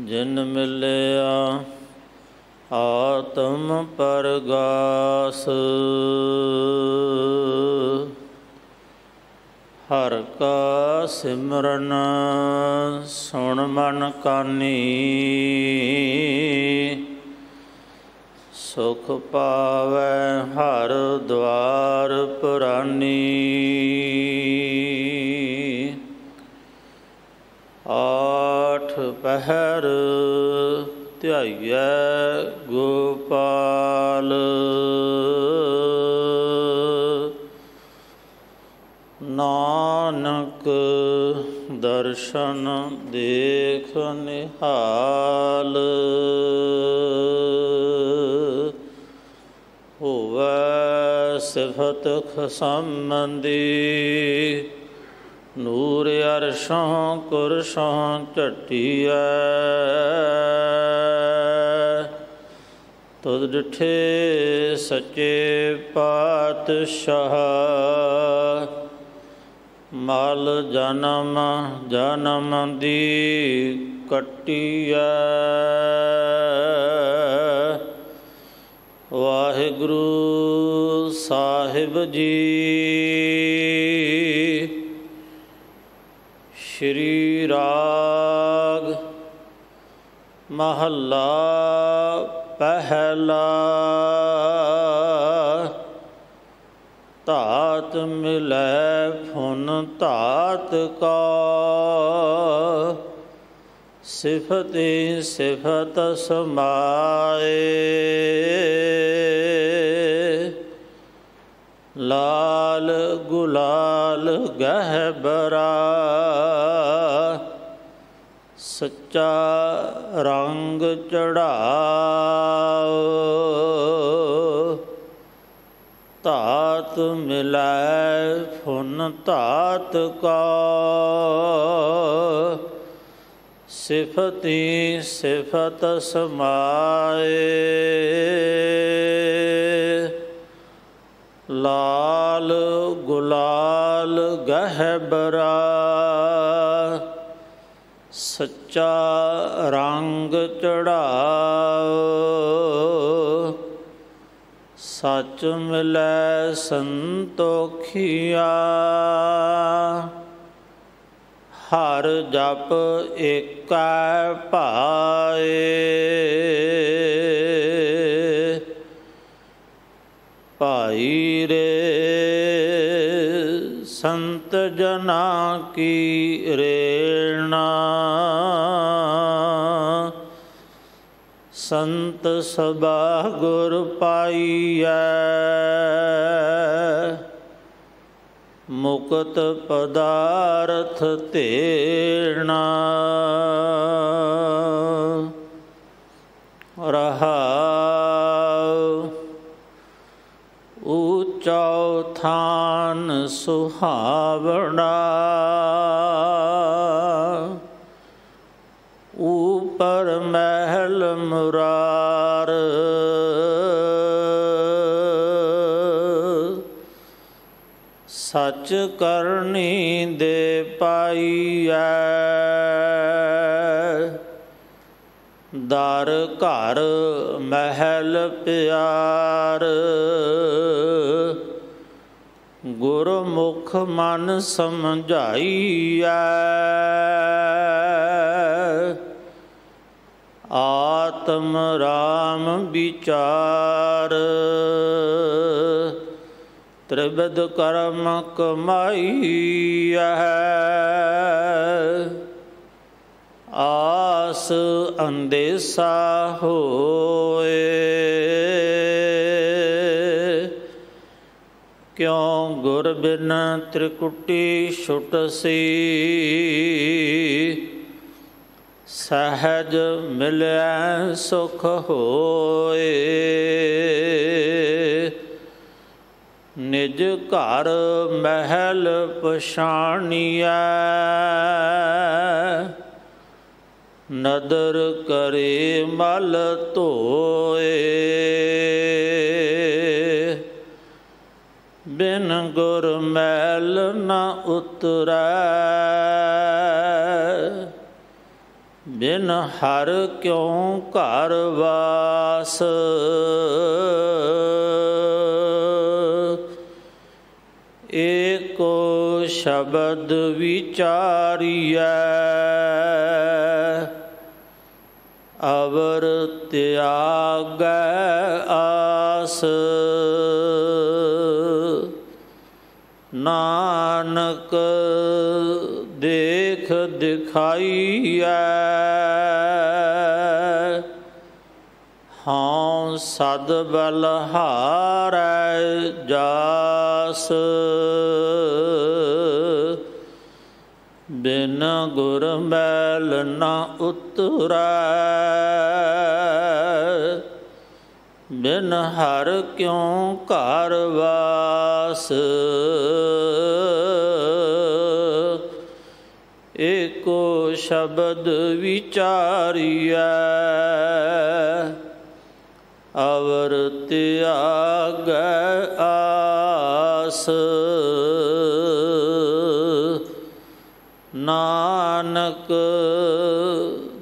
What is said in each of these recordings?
ਜਿਨ ਮਿਲਿਆ ਆਤਮ ਪਰਗਾਸ। ਹਰਿ ਕਾ ਸਿਮਰਨ ਸੁਣ ਮਨ ਕਾਨੀ, ਸੁਖ ਪਾਵੈ ਹਰਿ ਦੁਆਰ ਪੁਰਾਨੀ। ਆਠ ਪਹਿਰ ਧਿਆਈਐ ਗੋਪਾਲ, ਨਾਨਕ ਦਰਸ਼ਨ ਦੇਖ ਨਿਹਾਲ। ਹੋਵੈ ਸਿਫਤ ਖਸਮੰਦੀ, ਨੂਰ ਅਰਸ਼ੋਂ ਕੁਰਸ਼ੋਂ ਝਟੀਐ। ਤੁਧ ਡਿਠੇ ਸੱਚੇ ਪਾਤਸ਼ਾਹ, ਮਲ ਜਨਮ ਜਨਮ ਦੀ ਕੱਟੀਐ। ਵਾਹਿਗੁਰੂ ਸਾਹਿਬ ਜੀ। ਸ਼੍ਰੀ ਰਾਗ ਮਹੱਲਾ ਪਹਿਲਾ। ਧਾਤ ਮਿਲੈ ਫੁਨ ਧਾਤ ਕਾ, ਸਿਫਤਿ ਸਿਫਤ ਸਮਾਏ। ਲਾਲ ਗੁਲਾਲ ਗਹਿਬਰਾ, ਸੱਚਾ ਰੰਗ ਚੜ੍ਹਾਓ। ਧਾਤ ਮਿਲੈ ਫੁਨ ਧਾਤ ਕਾ, ਸਿਫਤਿ ਸਿਫਤ ਸਮਾਏ। ਲਾਲ ਗੁਲਾਲ ਗਹਿਬਰਾ, ਸੱਚਾ ਰੰਗ ਚੜ੍ਹਾਓ। ਸੱਚ ਮਿਲੈ ਸੰਤੋਖੀਆ, ਹਰਿ ਜਪੁ ਏਕੈ ਭਾਏ। ਭਾਈ ਰੇ ਸੰਤ ਜਨਾਂ ਕੀ ਰੇਣਾ, ਸੰਤ ਸਭਾ ਗੁਰ ਪਾਈਐ। ਮੁਕਤ ਪਦਾਰਥ ਤੇਣਾ, ਰਹਾਉ। ਊਚਾ ਥਾਨ ਸੁਹਾਵਣਾ, ਊਪਰ ਮਹਿਲ ਮੁਰਾਰ। ਸੱਚ ਕਰਨੀ ਦੇ ਪਾਈਐ, ਦਰ ਘਰ ਮਹਿਲ ਪਿਆਰ। ਗੁਰਮੁਖ ਮਨ ਸਮਝਾਈਐ, ਆਤਮ ਰਾਮ ਵਿਚਾਰ। ਤ੍ਰਿਬਿਧ ਕਰਮ ਕਮਾਈਐ, ਆਸ ਅੰਦੇਸਾ ਹੋਏ। ਕਿਉ ਗੁਰ ਬਿਨ ਤ੍ਰਿਕੁਟੀ ਛੁਟਸੀ, ਸਹਿਜ ਮਿਲਿਆ ਸੁਖ ਹੋਏ। ਨਿਜ ਘਰ ਮਹਿਲ ਪਛਾਣੀਐ, ਨਦਰ ਕਰੇ ਮਲ ਧੋਏ। ਬਿਨ ਗੁਰ ਮੈਲ ਨ ਉਤਰੈ, ਬਿਨ ਹਰ ਕਿਉ ਘਰ ਵਾਸ। ਏਕੋ ਸ਼ਬਦ ਵਿਚਾਰੀਐ ਅਵਰ ਤਿਆਗੈ ਆਸ। ਨਾਨਕ ਦੇਖ ਦਿਖਾਈਐ ਹਉ ਸਦ ਬਲਹਾਰੈ ਜਾਸ। ਬਿਨ ਗੁਰ ਮੈਲ ਨ ਉਤਰੈ ਬਿਨ ਹਰ ਕਿਉ ਘਰ ਵਾਸ। ਏਕੋ ਸ਼ਬਦ ਵਿਚਾਰੀਐ ਅਵਰ ਤਿਆਗੈ ਆਸ। ਨਾਨਕ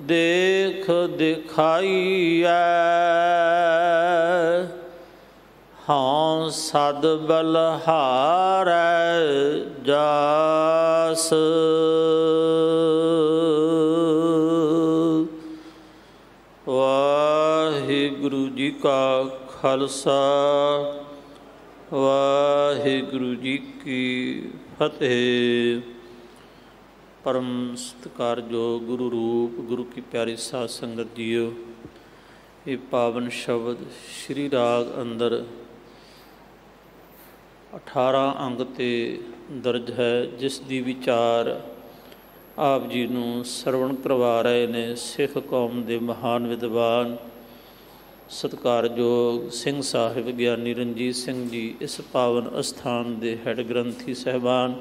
ਦੇਖ ਦਿਖਾਈਐ ਹਉ ਸਦ ਬਲਹਾਰੈ ਜਾਸ। ਵਾਹਿਗੁਰੂ ਜੀ ਕਾ ਖਾਲਸਾ ਵਾਹਿਗੁਰੂ ਜੀ ਕੀ ਫਤਿਹ। ਪਰਮ ਸਤਿਕਾਰਯੋਗ ਗੁਰੂ ਰੂਪ ਗੁਰੂ ਕੀ ਪਿਆਰੀ ਸਾਧ ਸੰਗਤ ਜੀਓ, ਇਹ ਪਾਵਨ ਸ਼ਬਦ ਸ਼੍ਰੀ ਰਾਗ ਅੰਦਰ 18 ਅੰਗ 'ਤੇ ਦਰਜ ਹੈ, ਜਿਸ ਦੀ ਵਿਚਾਰ ਆਪ ਜੀ ਨੂੰ ਸਰਵਣ ਕਰਵਾ ਰਹੇ ਨੇ ਸਿੱਖ ਕੌਮ ਦੇ ਮਹਾਨ ਵਿਦਵਾਨ ਸਤਿਕਾਰਯੋਗ ਸਿੰਘ ਸਾਹਿਬ ਗਿਆਨੀ ਰਣਜੀਤ ਸਿੰਘ ਜੀ। ਇਸ ਪਾਵਨ ਅਸਥਾਨ ਦੇ ਹੈਡ ਗ੍ਰੰਥੀ ਸਾਹਿਬਾਨ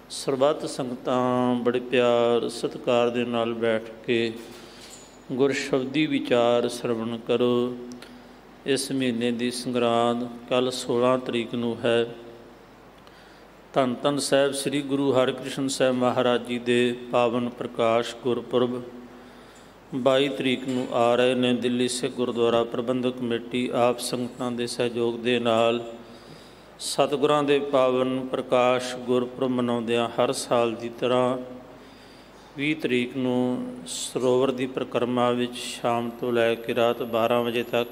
ਸਰਬੱਤ ਸੰਗਤਾਂ ਬੜੇ ਪਿਆਰ ਸਤਿਕਾਰ ਦੇ ਨਾਲ ਬੈਠ ਕੇ ਗੁਰਸ਼ਬਦੀ ਵਿਚਾਰ ਸਰਵਣ ਕਰੋ। ਇਸ ਮਹੀਨੇ ਦੀ ਸੰਗਰਾਂਦ ਕੱਲ੍ਹ 16 ਤਰੀਕ ਨੂੰ ਹੈ। ਧੰਨ ਧੰਨ ਸਾਹਿਬ ਸ੍ਰੀ ਗੁਰੂ ਹਰਿਕ੍ਰਿਸ਼ਨ ਸਾਹਿਬ ਮਹਾਰਾਜ ਜੀ ਦੇ ਪਾਵਨ ਪ੍ਰਕਾਸ਼ ਗੁਰਪੁਰਬ 22 ਤਰੀਕ ਨੂੰ ਆ ਰਹੇ ਨੇ। ਦਿੱਲੀ ਸਿੱਖ ਗੁਰਦੁਆਰਾ ਪ੍ਰਬੰਧਕ ਕਮੇਟੀ ਆਪ ਸੰਗਤਾਂ ਦੇ ਸਹਿਯੋਗ ਦੇ ਨਾਲ ਸਤਿਗੁਰਾਂ ਦੇ ਪਾਵਨ ਪ੍ਰਕਾਸ਼ ਗੁਰਪੁਰਬ ਮਨਾਉਂਦਿਆਂ ਹਰ ਸਾਲ ਦੀ ਤਰ੍ਹਾਂ 20 ਤਰੀਕ ਨੂੰ ਸਰੋਵਰ ਦੀ ਪਰਿਕਰਮਾ ਵਿੱਚ ਸ਼ਾਮ ਤੋਂ ਲੈ ਕੇ ਰਾਤ 12 ਵਜੇ ਤੱਕ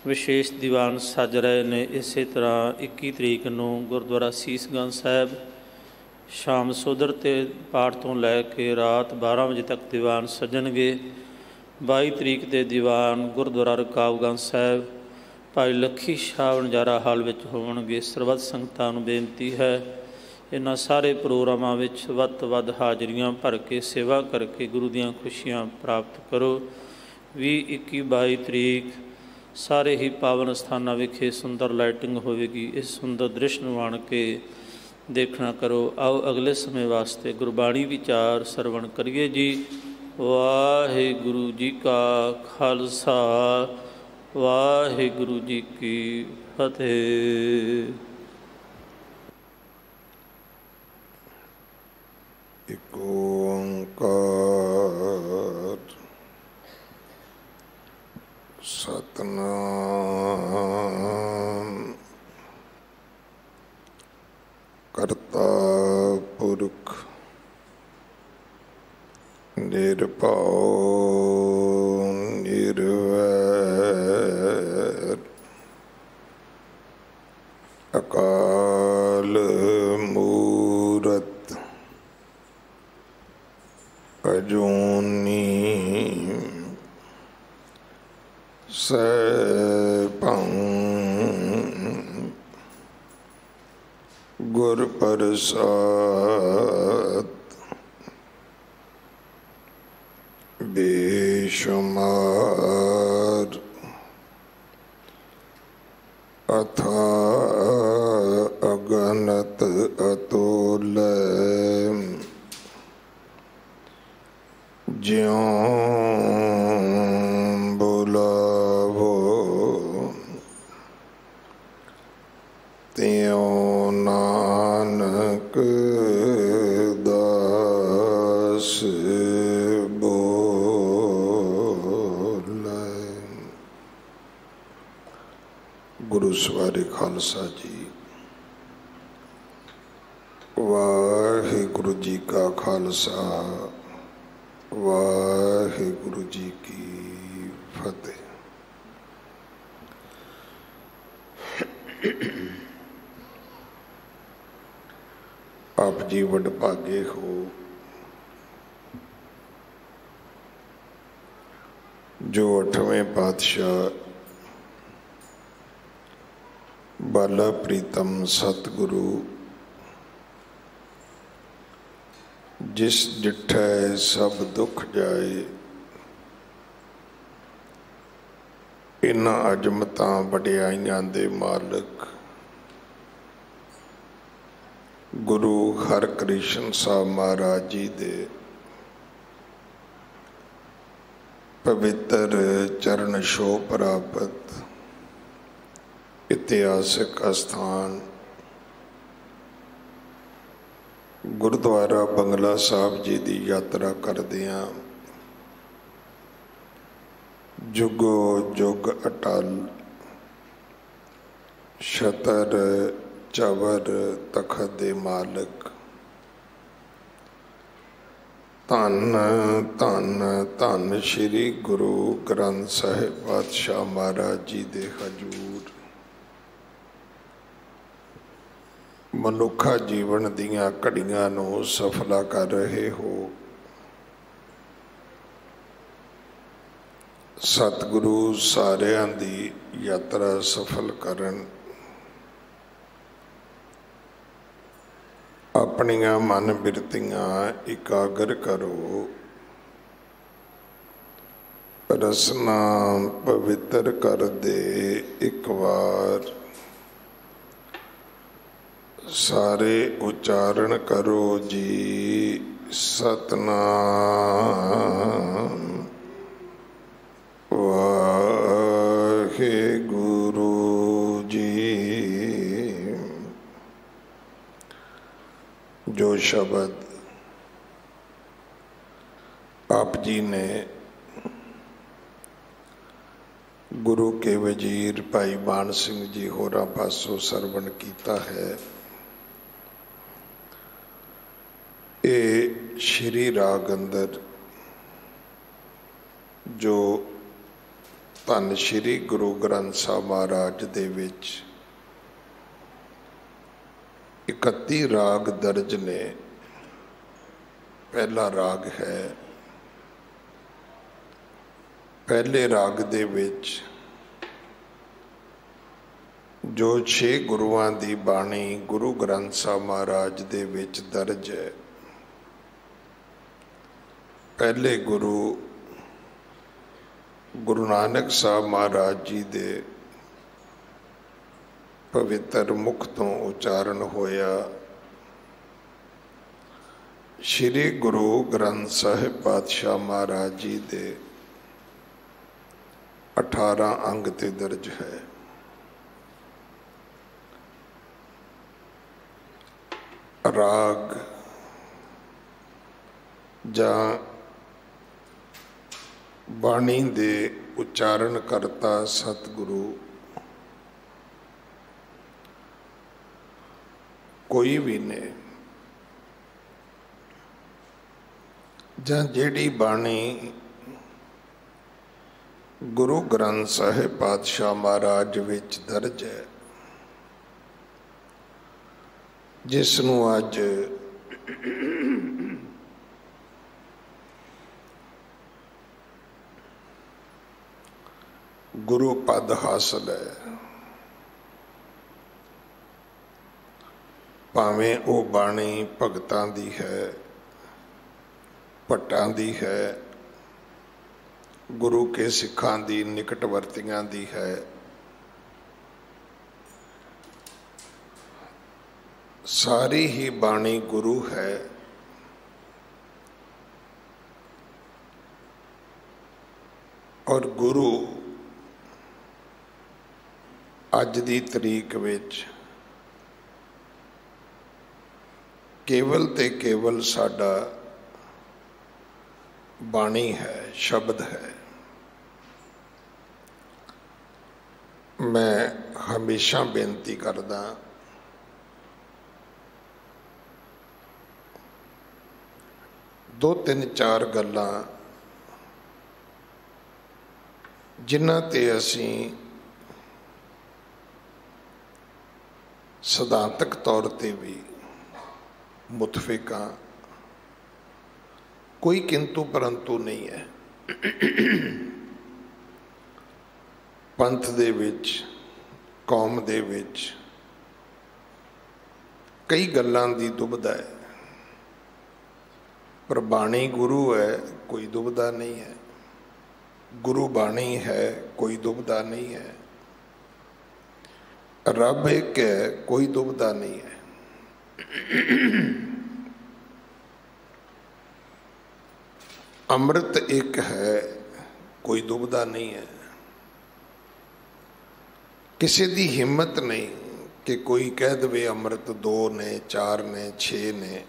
ਵਿਸ਼ੇਸ਼ ਦੀਵਾਨ ਸੱਜ ਰਹੇ ਨੇ। ਇਸੇ ਤਰ੍ਹਾਂ 21 ਤਰੀਕ ਨੂੰ ਗੁਰਦੁਆਰਾ ਸੀਸਗੰਜ ਸਾਹਿਬ ਸ਼ਾਮ ਸੋਧਰ ਤੇ ਪਾਠ ਤੋਂ ਲੈ ਕੇ ਰਾਤ 12 ਵਜੇ ਤੱਕ ਦੀਵਾਨ ਸੱਜਣਗੇ। 22 ਤਰੀਕ ਦੇ ਦੀਵਾਨ ਗੁਰਦੁਆਰਾ ਰਕਾਬਗੰਜ ਸਾਹਿਬ ਭਾਈ ਲੱਖੀ ਸ਼ਾਹ ਵਣਜਾਰਾ ਹਾਲ ਵਿੱਚ ਹੋਣਗੇ। ਸਰਬੱਤ ਸੰਗਤਾਂ ਨੂੰ ਬੇਨਤੀ ਹੈ, ਇਹਨਾਂ ਸਾਰੇ ਪ੍ਰੋਗਰਾਮਾਂ ਵਿੱਚ ਵੱਧ ਤੋਂ ਵੱਧ ਹਾਜ਼ਰੀਆਂ ਭਰ ਕੇ ਸੇਵਾ ਕਰਕੇ ਗੁਰੂ ਦੀਆਂ ਖੁਸ਼ੀਆਂ ਪ੍ਰਾਪਤ ਕਰੋ। 20, 21, 22 ਤਰੀਕ ਸਾਰੇ ਹੀ ਪਾਵਨ ਸਥਾਨਾਂ ਵਿਖੇ ਸੁੰਦਰ ਲਾਈਟਿੰਗ ਹੋਵੇਗੀ। ਇਸ ਸੁੰਦਰ ਦ੍ਰਿਸ਼ ਨੂੰ ਆਣ ਕੇ ਦੇਖਣਾ ਕਰੋ। ਆਓ ਅਗਲੇ ਸਮੇਂ ਵਾਸਤੇ ਗੁਰਬਾਣੀ ਵਿਚਾਰ ਸਰਵਣ ਕਰੀਏ ਜੀ। ਵਾਹਿਗੁਰੂ ਜੀ ਕਾ ਖਾਲਸਾ ਵਾਹਿਗੁਰੂ ਜੀ ਕੀ ਫਤਿਹ। ਇਕ ਓੰਕਾਰ ਸਤਿਨਾਮ ਕਰਤਾ ਪੁਰਖ ਨਿਰਭਉ ਨਿਰਵੈਰ ਅਕਾਲ ਮੂਰਤ ਅਜੂਨੀ ਸੈਭੰ ਗੁਰ ਪ੍ਰਸਾਦ ਬੇਸ਼ੁਮਾਰ ਅਥਾਹ ਅਗਨਤ ਅਤੁਲੈ ਜਿਉ ਬੁਲਾਵੋ ਤਿਉ ਨਾਨਕ ਦਾਸ ਬੋ गुरु सवारे खालसा जी। वाहिगुरु जी का खालसा, वाहिगुरु जी की फतेह। आप जी वडभागे हो जो 8वें पातशाह बाला प्रीतम सतगुरु जिस डिठै सब दुख जाए, इन्हां अजमतां वडियाइयां दे मालिक गुरु हरकृष्ण साहब महाराज जी दे पवित्र चरण छोह प्राप्त इतिहासिक अस्थान गुरुद्वारा बंगला साहब जी की यात्रा करदियां जुगो जुग अटल छतर चवर तखत दे मालिक धन धन धन श्री गुरु ग्रंथ साहिब पातशाह महाराज जी दे हजूर मनुखा जीवन दियां घड़ियां नूं सफला कर रहे हो। सतगुरु सारियां दी यात्रा सफल करन, अपनियां मन बिरतियां इकागर करो, रसना पवित्र कर दे एक बार। सारे उच्चारण करो जी सतनाम वाहिगुरु जी। जो शब्द आप जी ने गुरु के वजीर भाई मान सिंह जी होरां पासों सरवण किया है, ये श्री राग अंदर जो धन श्री गुरु ग्रंथ साहब महाराज दे विच 31 राग दर्ज ने। पहला राग है, पहले राग दे विच जो 6 गुरुआं दी बाणी गुरु ग्रंथ साहब महाराज दे विच दर्ज है। पहले गुरु गुरु नानक साहब महाराज जी दे पवित्र मुख तो उच्चारण होया, श्री गुरु ग्रंथ साहिब पातशाह महाराज जी दे 18 अंग ते दर्ज है। राग जा बाणी दे उच्चारण करता सतगुरु कोई भी ने, जां जेड़ी बाणी गुरु ग्रंथ साहिब पातशाह महाराज विच दर्ज है, जिसनूं अज गुरु पद हासिल है, भावें वो बाणी भगतां दी है, भट्टां दी है, गुरु के सिखां दी निकटवर्तियां दी है, सारी ही बाणी गुरु है। और गुरु अज दी तरीक विच केवल ते केवल साडा बाणी है, शब्द है। मैं हमेशा बेनती करदा दो तीन चार गल्लां जिन्हां ते असीं सिद्धांतक तौर ते भी मुतफिक हाँ, कोई किंतु परंतु नहीं है। पंथ दे विच कौम दे विच कई गल्लां दी दुविधा है, पर बाणी गुरु है कोई दुविधा नहीं है। गुरु बाणी है कोई दुविधा नहीं है। रब एक है कोई दुविधा नहीं है। अमृत एक है कोई दुविधा नहीं है। किसी दी हिम्मत नहीं कि कोई कह दे अमृत 2 ने 4 ने 6 ने।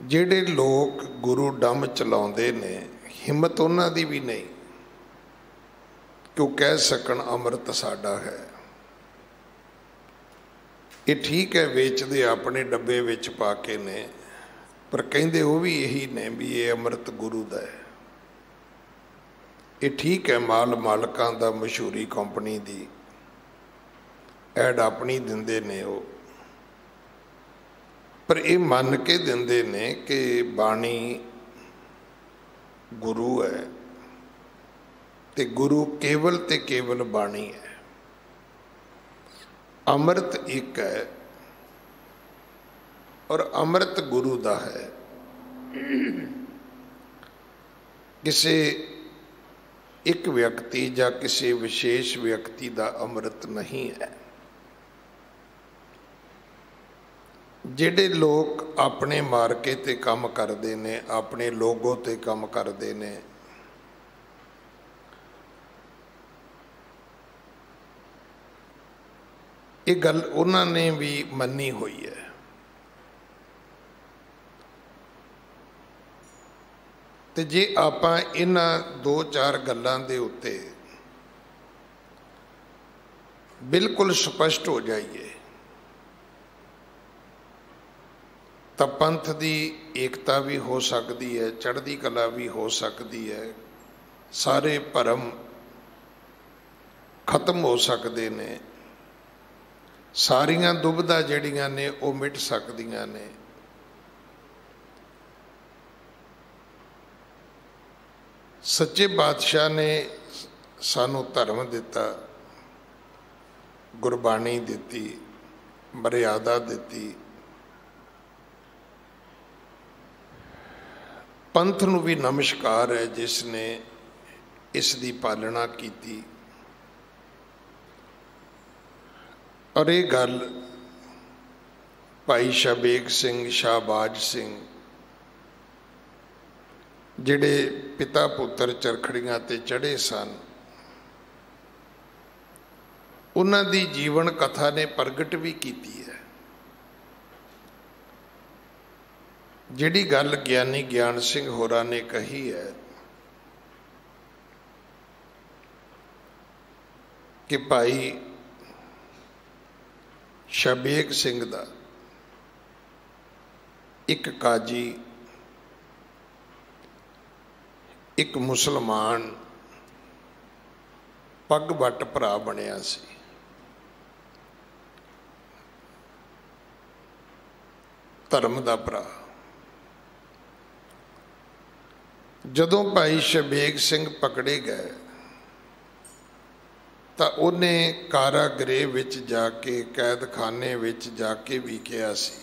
ਜਿਹੜੇ लोग गुरु डम चलाते ने हिम्मत उन्हां दी भी नहीं कि वो कह सकन अमृत साडा है। ये ठीक है वेचते अपने डब्बे विच पा के ने, पर कहंदे वो भी यही ने भी ये अमृत गुरु दा है। ये ठीक है माल मालकां दा मशहूरी कंपनी दी ऐड अपनी दिंदे ने वो, पर यह मन के दिंदे ने कि बाणी गुरु है ते गुरु केवल ते केवल बाणी है। अमृत एक है और अमृत गुरु दा है। किसी एक व्यक्ति या किसी विशेष व्यक्ति दा अमृत नहीं है। ਜਿਹੜੇ लोग अपने मार्के ते काम करते ने, अपने लोगों ते काम करते ने, ये गल उन्होंने भी मनी हुई है। ते जे आपां इन्हां 2-4 गल्लां दे उत्ते बिल्कुल स्पष्ट हो जाइए तो पंथ की एकता भी हो सकती है, चढ़ती कला भी हो सकती है, सारे भरम खत्म हो सकते ने, सारियां दुविधा जड़ियां ने वो मिट सकदियां ने। सच्चे बादशाह ने सानू धर्म दिता, गुरबाणी दिती, मर्यादा दिती, पंथ नूं भी नमस्कार है जिसने इसकी पालना की। और ये गल भाई शबेग सिंह, शाहबाज सिंह जिहड़े पिता पुत्र चरखड़ियां ते चढ़े सन, उन्हां दी जीवन कथा ने प्रगट भी की है। जिहड़ी गल ज्ञानी ज्ञान सिंह होरां ने कही है कि भाई शबेग सिंह दा एक काजी, एक मुसलमान पग वट भरा बनिया सी। धर्म दा भरा। जदों भाई शबेग सिंह पकड़े गए तो उन्हें कारागृह विच जाके, कैदखाने विच जाके भी कहा सी,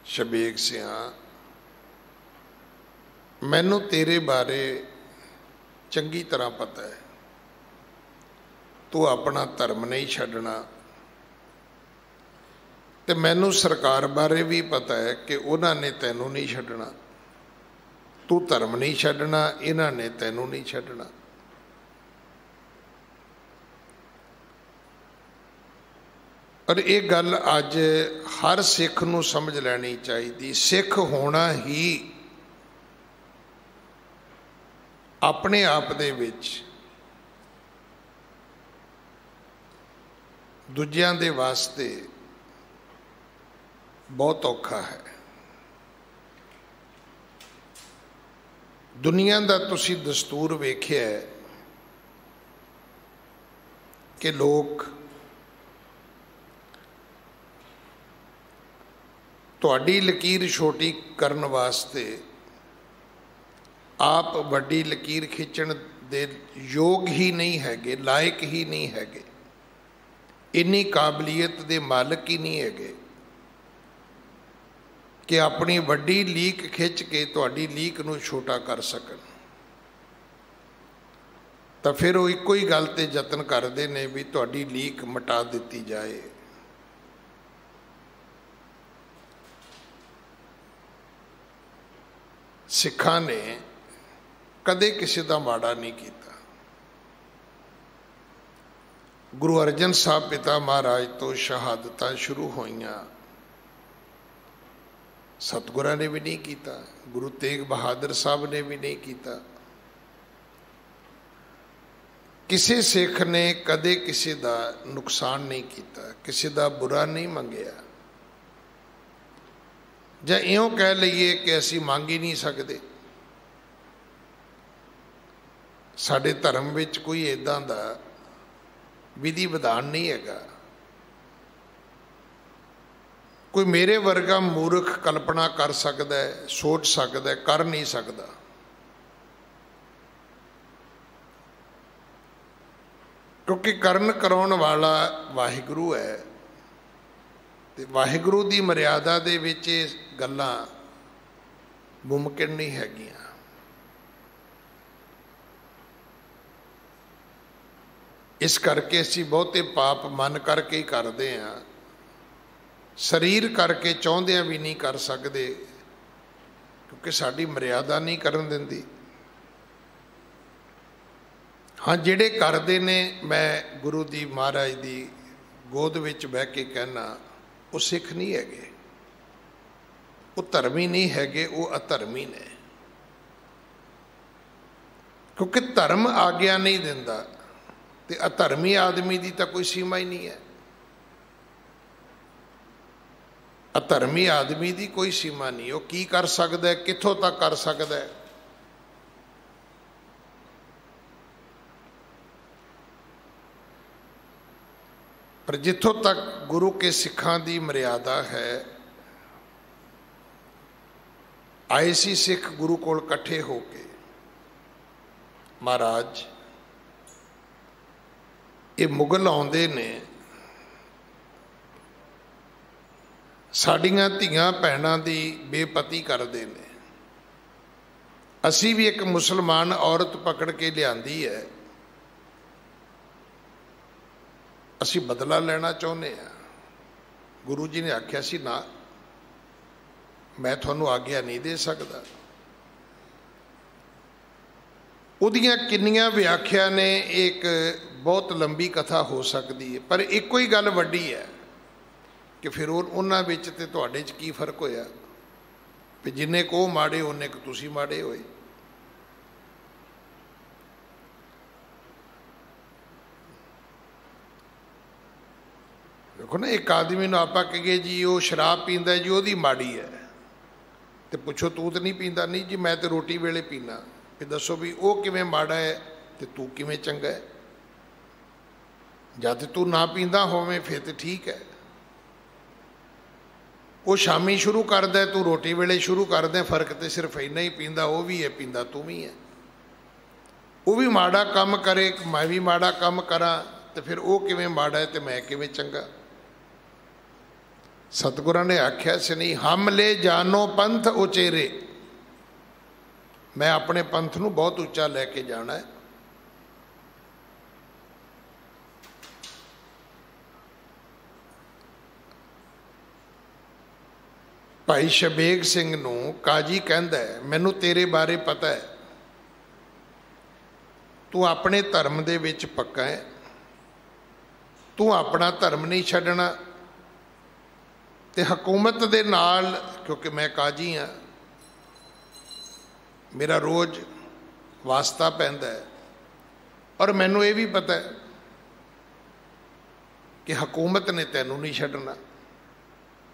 शबेग सिंह मैनू तेरे बारे चंगी तरह पता है, तू अपना धर्म नहीं छड्डना, ते मैनू सरकार बारे भी पता है कि उन्होंने तैनू नहीं छड्डना। तू धर्म नहीं छड्डना, इन्हां ने तैनू नहीं छड्डना। और ये गल अज हर सिख नूं समझ लैनी चाहिए। सिख होना ही अपने आप दे विच ਦੂਜਿਆਂ ਦੇ ਵਾਸਤੇ ਬਹੁਤ ਔਖਾ ਹੈ। ਦੁਨੀਆ ਦਾ ਤੁਸੀਂ ਦਸਤੂਰ ਵੇਖਿਆ ਕਿ ਲੋਕ ਤੁਹਾਡੀ ਲਕੀਰ ਛੋਟੀ ਕਰਨ ਵਾਸਤੇ ਆਪ ਵੱਡੀ ਲਕੀਰ ਖਿੱਚਣ ਦੇ ਯੋਗ ਹੀ ਨਹੀਂ ਹੈਗੇ, ਲਾਇਕ ਹੀ ਨਹੀਂ ਹੈਗੇ, ਇੰਨੀ ਕਾਬਲੀਅਤ ਦੇ ਮਾਲਕ ਹੀ ਨਹੀਂ ਹੈਗੇ ਕਿ ਆਪਣੀ ਵੱਡੀ ਲੀਕ ਖਿੱਚ ਕੇ ਤੁਹਾਡੀ ਲੀਕ ਨੂੰ ਛੋਟਾ ਕਰ ਸਕਣ। ਤਾਂ ਫਿਰ ਉਹ ਇੱਕੋ ਹੀ ਗੱਲ ਤੇ ਯਤਨ ਕਰਦੇ ਨੇ ਵੀ ਤੁਹਾਡੀ ਲੀਕ ਮਿਟਾ ਦਿੱਤੀ ਜਾਏ। ਸਿੱਖਾਂ ਨੇ ਕਦੇ ਕਿਸੇ ਦਾ ਮਾੜਾ ਨਹੀਂ ਕੀਤਾ। ਗੁਰੂ ਅਰਜਨ ਸਾਹਿਬ ਪਿਤਾ ਮਹਾਰਾਜ ਤੋਂ ਸ਼ਹਾਦਤਾਂ ਸ਼ੁਰੂ ਹੋਈਆਂ, ਸਤਿਗੁਰਾਂ ਨੇ ਵੀ ਨਹੀਂ ਕੀਤਾ, ਗੁਰੂ ਤੇਗ ਬਹਾਦਰ ਸਾਹਿਬ ਨੇ ਵੀ ਨਹੀਂ ਕੀਤਾ। ਕਿਸੇ ਸਿੱਖ ਨੇ ਕਦੇ ਕਿਸੇ ਦਾ ਨੁਕਸਾਨ ਨਹੀਂ ਕੀਤਾ, ਕਿਸੇ ਦਾ ਬੁਰਾ ਨਹੀਂ ਮੰਗਿਆ। ਜਾਂ ਇਉਂ ਕਹਿ ਲਈਏ ਕਿ ਅਸੀਂ ਮੰਗ ਹੀ ਨਹੀਂ ਸਕਦੇ। ਸਾਡੇ ਧਰਮ ਵਿੱਚ ਕੋਈ ਇੱਦਾਂ ਦਾ ਵਿਧੀ ਵਿਧਾਨ ਨਹੀਂ ਹੈਗਾ। ਕੋਈ ਮੇਰੇ ਵਰਗਾ ਮੂਰਖ ਕਲਪਨਾ ਕਰ ਸਕਦਾ ਹੈ, ਸੋਚ ਸਕਦਾ ਹੈ, ਕਰ ਨਹੀਂ ਸਕਦਾ। ਕਿਉਂਕਿ ਕਰਨ ਕਰਾਉਣ ਵਾਲਾ ਵਾਹਿਗੁਰੂ ਹੈ ਤੇ ਵਾਹਿਗੁਰੂ ਦੀ ਮਰਿਆਦਾ ਦੇ ਵਿੱਚ ਇਹ ਗੱਲਾਂ ਮੁਮਕਿਨ ਨਹੀਂ ਹੈਗੀਆਂ। ਇਸ ਕਰਕੇ ਅਸੀਂ ਬਹੁਤੇ ਪਾਪ ਮਨ ਕਰਕੇ ਹੀ ਕਰਦੇ ਹਾਂ, ਸਰੀਰ ਕਰਕੇ ਚਾਹੁੰਦਿਆਂ ਵੀ ਨਹੀਂ ਕਰ ਸਕਦੇ, ਕਿਉਂਕਿ ਸਾਡੀ ਮਰਿਆਦਾ ਨਹੀਂ ਕਰਨ ਦਿੰਦੀ। ਹਾਂ, ਜਿਹੜੇ ਕਰਦੇ ਨੇ, ਮੈਂ ਗੁਰੂ ਦੀ ਮਹਾਰਾਜ ਦੀ ਗੋਦ ਵਿੱਚ ਬਹਿ ਕੇ ਕਹਿਣਾ, ਉਹ ਸਿੱਖ ਨਹੀਂ ਹੈਗੇ, ਉਹ ਧਰਮੀ ਨਹੀਂ ਹੈਗੇ, ਉਹ ਅਧਰਮੀ ਨੇ। ਕਿਉਂਕਿ ਧਰਮ ਆਗਿਆ ਨਹੀਂ ਦਿੰਦਾ ਤੇ ਅਧਰਮੀ ਆਦਮੀ ਦੀ ਤਾਂ ਕੋਈ ਸੀਮਾ ਹੀ ਨਹੀਂ ਹੈ। ਅਧਰਮੀ ਆਦਮੀ ਦੀ ਕੋਈ ਸੀਮਾ ਨਹੀਂ, ਉਹ ਕੀ ਕਰ ਸਕਦਾ ਹੈ, ਕਿੱਥੋਂ ਤੱਕ ਕਰ ਸਕਦਾ ਹੈ। ਪਰ ਜਿੱਥੋਂ ਤੱਕ ਗੁਰੂ ਕੇ ਸਿੱਖਾਂ ਦੀ ਮਰਿਆਦਾ ਹੈ, ਆਏ ਸੀ ਸਿੱਖ ਗੁਰੂ ਕੋਲ ਇਕੱਠੇ ਹੋ ਕੇ, ਮਹਾਰਾਜ ਇਹ ਮੁਗਲ ਆਉਂਦੇ ਨੇ, ਸਾਡੀਆਂ ਧੀਆਂ ਭੈਣਾਂ ਦੀ ਬੇਪਤੀ ਕਰਦੇ ਨੇ, ਅਸੀਂ ਵੀ ਇੱਕ ਮੁਸਲਮਾਨ ਔਰਤ ਪਕੜ ਕੇ ਲਿਆਂਦੀ ਹੈ, ਅਸੀਂ ਬਦਲਾ ਲੈਣਾ ਚਾਹੁੰਦੇ ਹਾਂ। ਗੁਰੂ ਜੀ ਨੇ ਆਖਿਆ ਸੀ, ਨਾ, ਮੈਂ ਤੁਹਾਨੂੰ ਆਗਿਆ ਨਹੀਂ ਦੇ ਸਕਦਾ। ਉਹਦੀਆਂ ਕਿੰਨੀਆਂ ਵਿਆਖਿਆ ਨੇ, ਇੱਕ ਬਹੁਤ ਲੰਬੀ ਕਥਾ ਹੋ ਸਕਦੀ ਹੈ, ਪਰ ਇੱਕੋ ਹੀ ਗੱਲ ਵੱਡੀ ਹੈ ਕਿ ਫਿਰ ਉਹਨਾਂ ਵਿੱਚ ਤੇ ਤੁਹਾਡੇ 'ਚ ਕੀ ਫਰਕ ਹੋਇਆ ਵੀ ਜਿੰਨੇ ਕੁ ਉਹ ਮਾੜੇ ਉਹਨੇ ਕੁ ਤੁਸੀਂ ਮਾੜੇ ਹੋਏ। ਦੇਖੋ ਨਾ, ਇੱਕ ਆਦਮੀ ਨੂੰ ਆਪਾਂ ਕਹੀਏ ਜੀ ਉਹ ਸ਼ਰਾਬ ਪੀਂਦਾ ਜੀ, ਉਹਦੀ ਮਾੜੀ ਹੈ, ਤੇ ਪੁੱਛੋ ਤੂੰ ਤਾਂ ਨਹੀਂ ਪੀਂਦਾ? ਨਹੀਂ ਜੀ, ਮੈਂ ਤਾਂ ਰੋਟੀ ਵੇਲੇ ਪੀਣਾ। ਫਿਰ ਦੱਸੋ ਵੀ ਉਹ ਕਿਵੇਂ ਮਾੜਾ ਹੈ ਤੇ ਤੂੰ ਕਿਵੇਂ ਚੰਗਾ ਹੈ? ਜਦ ਤੂੰ ਨਾ ਪੀਂਦਾ ਹੋਵੇਂ ਫਿਰ ਤੇ ਠੀਕ ਹੈ। ਉਹ ਸ਼ਾਮੀ ਸ਼ੁਰੂ ਕਰਦਾ, ਤੂੰ ਰੋਟੀ ਵੇਲੇ ਸ਼ੁਰੂ ਕਰਦਾ, ਫਰਕ ਤੇ ਸਿਰਫ ਇੰਨਾ ਹੀ, ਪੀਂਦਾ ਉਹ ਵੀ ਹੈ, ਪੀਂਦਾ ਤੂੰ ਵੀ ਹੈ। ਉਹ ਵੀ ਮਾੜਾ ਕੰਮ ਕਰੇ, ਮੈਂ ਵੀ ਮਾੜਾ ਕੰਮ ਕਰਾਂ, ਤੇ ਫਿਰ ਉਹ ਕਿਵੇਂ ਮਾੜਾ ਹੈ ਤੇ ਮੈਂ ਕਿਵੇਂ ਚੰਗਾ? ਸਤਿਗੁਰਾਂ ਨੇ ਆਖਿਆ ਸੀ, ਨਹੀਂ ਹਮ ਲੈ ਜਾਨੋ ਪੰਥ ਉਚੇਰੇ, ਮੈਂ ਆਪਣੇ ਪੰਥ ਨੂੰ ਬਹੁਤ ਉੱਚਾ ਲੈ ਕੇ ਜਾਣਾ ਹੈ। ਭਾਈ ਸ਼ਬੇਗ ਸਿੰਘ ਨੂੰ ਕਾਜੀ ਕਹਿੰਦਾ ਹੈ, ਮੈਨੂੰ ਤੇਰੇ ਬਾਰੇ ਪਤਾ ਹੈ, ਤੂੰ ਆਪਣੇ ਧਰਮ ਦੇ ਵਿੱਚ ਪੱਕਾ ਹੈ, ਤੂੰ ਆਪਣਾ ਧਰਮ ਨਹੀਂ ਛੱਡਣਾ, ਤੇ ਹਕੂਮਤ ਦੇ ਨਾਲ, ਕਿਉਂਕਿ ਮੈਂ ਕਾਜੀ ਹਾਂ, ਮੇਰਾ ਰੋਜ਼ ਵਾਸਤਾ ਪੈਂਦਾ ਹੈ, ਔਰ ਮੈਨੂੰ ਇਹ ਵੀ ਪਤਾ ਹੈ कि हकूमत ने तैनू नहीं छड्डना।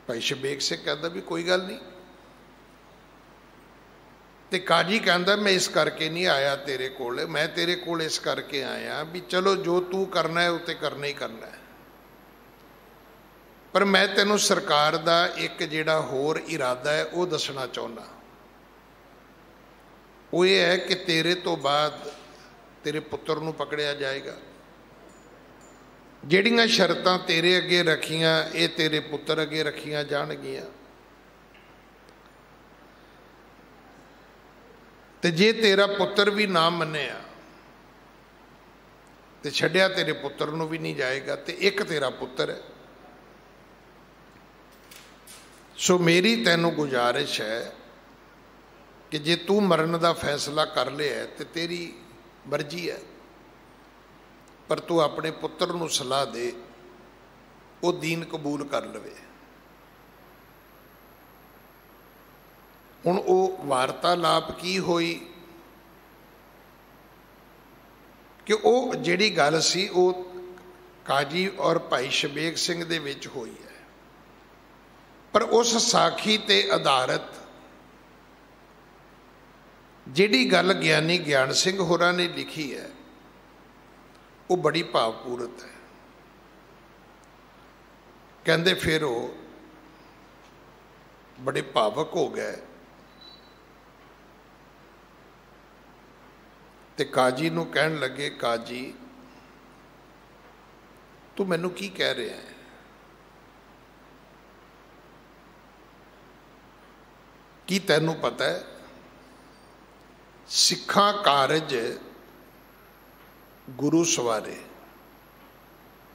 भाई शबेग सिंह कहता भी कोई गल नहीं। तो काजी कहता मैं इस करके नहीं आया तेरे कोल, मैं तेरे कोल इस करके आया भी चलो जो तू करना है उते करना ही करना है, पर मैं तैनू सरकार दा एक जिहड़ा होर इरादा है वो दसना चाहुंदा। वो ये है कि तेरे तो बाद तेरे पुत्र नू पकड़िया जाएगा। जिहड़ियां शर्तां तेरे अगे रखियां ये तेरे पुत्र अगे रखियां जाणगियां। ते जे तेरा पुत्र भी ना मन्निया तो छड्डिया तेरे पुत्र नू भी नहीं जाएगा। तो एक तेरा पुत्र है। सो मेरी तैनू गुजारिश है कि जे तू मरण का फैसला कर लिया तो तेरी मर्जी है, पर तू अपने पुत्र नू सलाह दे वो दीन कबूल कर लवे। हुण वो वार्तालाप की होई कि वो जिहड़ी गल सी वो काजी और भाई शबेग सिंह दे विच होई है, पर उस साखी ते आधारित जिहड़ी गल ज्ञानी ज्ञान सिंह होरां ने लिखी है वो बड़ी भावपूरत है। कहंदे फिर वो बड़े भावुक हो गए ते काजी नूं कहण लगे, काजी तू मैनू की कह रहा है? की तैनू पता है सिखां कारज गुरु सवारे,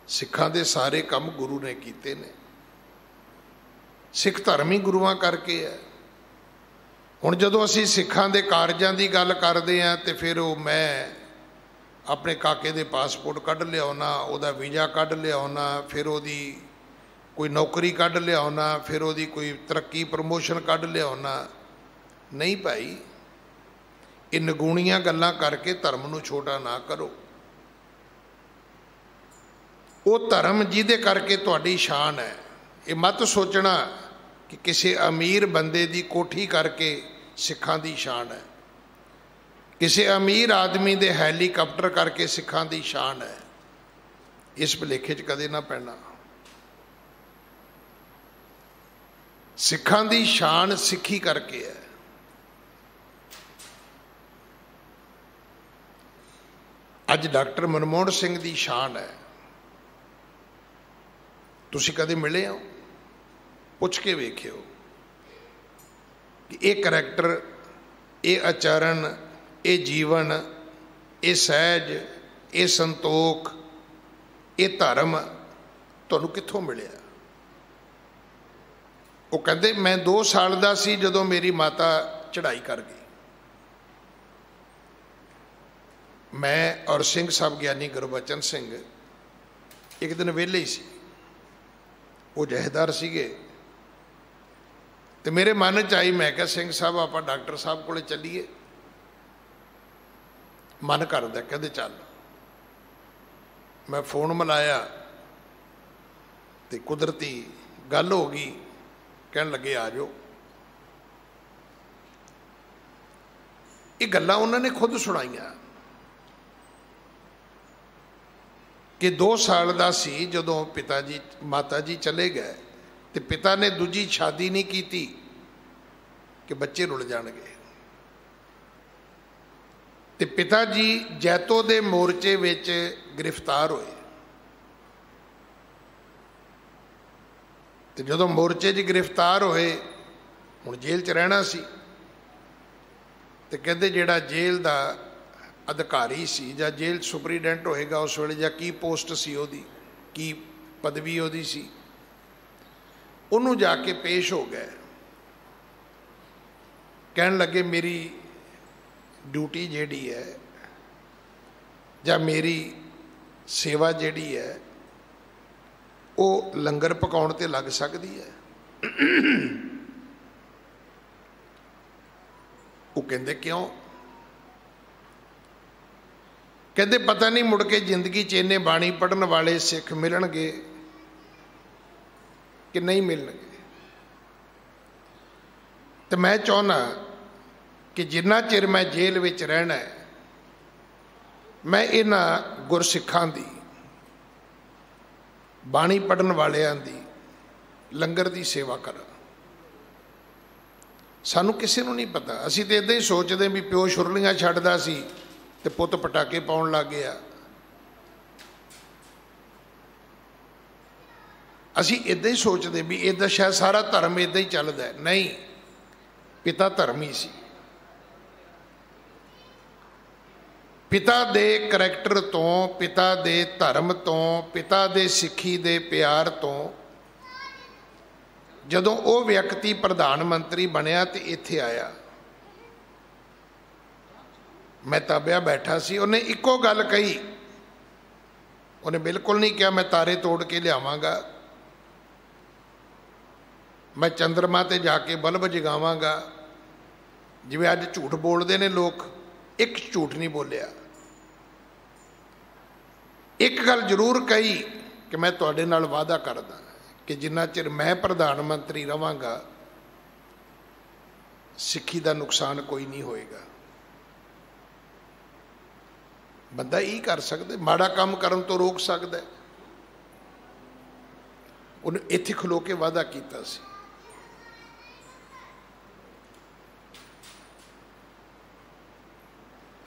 सिखां दे सारे काम गुरु ने कीते ने। सिख धर्म ही गुरुआं करके है। हुण जदों असीं सिखां दे कारजां दी गल करदे हां ते फिर वो मैं अपने काके दे पासपोर्ट कढ लिआउणा, उहदा वीज़ा कढ लिआउणा, फिर उहदी कोई नौकरी कढ लिआउणा, फिर उहदी कोई तरक्की प्रमोशन कढ लिआउणा। नहीं भाई, ये नगूणियां गल्लां करके धर्म नूं छोटा ना करो। वो धर्म जिहदे करके तुहाडी शान है। ये मत सोचना कि किसी अमीर बंदे दी कोठी करके सिखां दी शान है, किसी अमीर आदमी दे हैलीकॉप्टर करके सिखां दी शान है। इस भुलेखे च कदे ना पैना। सिखां दी शान सिखी करके है। अज डॉक्टर मनमोहन सिंह दी शान है। तुसीं कदे मिले हो? पुछ के वेखियो कि ये करैक्टर, ये आचरण, ये जीवन, ये सहज, ये संतोख, ये धर्म तुहानूं कित्थों मिलिया? वो कहते मैं 2 साल का सी जदों मेरी माता चढ़ाई कर गई। मैं और सिंह साहब ज्ञानी गुरबचन सिंह एक दिन वेले ही सी, वो जहेदार सीगे। तो मेरे मन च आई, मैं क्या सिंह साहब आप डॉक्टर साहब को चलीए। मन करदा, कहते चल। मैं फोन मिलाया तो कुदरती गल हो गई। कहन लगे आ जाओ। ये गल्लां उन्होंने खुद सुनाइयां कि 2 साल का सी जदों पिता जी माता जी चले गए तो पिता ने दूजी शादी नहीं की कि बच्चे रुल जाणगे। ते पिता जी जैतो दे मोर्चे विच गिरफ्तार होए। तो जदों मोर्चे च गिरफ्तार होए, हुण जेल च रहना सी। तो कहते जिहड़ा जेल का अधिकारी सी जां जेल सुपरीडेंट होएगा उस वेले, जां की पोस्ट सी ओदी, की पदवी ओदी सी, उन्होंने जाके पेश हो गए। कहन लगे मेरी ड्यूटी जिहड़ी है जां मेरी सेवा जिहड़ी है वो लंगर पकाउण ते लग सकती है। वो कहंदे क्यों? कहते पता नहीं मुड़ के जिंदगी च इन्ने बाणी पढ़न वाले सिख मिलणगे कि नहीं मिलणगे। तो मैं चाहुंदा कि जिन्ना चिर मैं जेल विच रहना है, मैं इन्हां गुरसिखां दी, बाणी पढ़न वालियां दी, लंगर दी सेवा करा। सानू किसी नूं नहीं पता, असीं तो इदां ही सोचते भी प्यो छुरलियां छड्डदा सी ते पुत्त पटाके पाउण लग गया। असीं इदां ही सोचते भी इदां शायद सारा धर्म इदां ही चलदा है। नहीं, पिता धर्म ही सी। पिता दे करैक्टर तो, पिता दे धर्म तो, पिता दे सिੱਖੀ दे प्यार तो जदों वो व्यक्ति प्रधानमंत्री बनया तो इत्थे आया, मैं ताबिया बैठा सी, उन्हें इको गल कही। उन्हें बिल्कुल नहीं कहा मैं तारे तोड़ के लियावांगा, मैं चंद्रमा ते जाके बल्ब जगावांगा जिवें अज झूठ बोलते हैं लोग। एक झूठ नहीं बोलिया। एक गल जरूर कही कि मैं तुहाडे नाल वादा करदा कि जिन्ना चिर मैं प्रधानमंत्री रहांगा सिੱਖੀ का नुकसान कोई नहीं होएगा। बंदा यही कर सकता, माड़ा काम करन तो रोक सकता है। उन्हें इत्थे खलो के वादा कीता सी।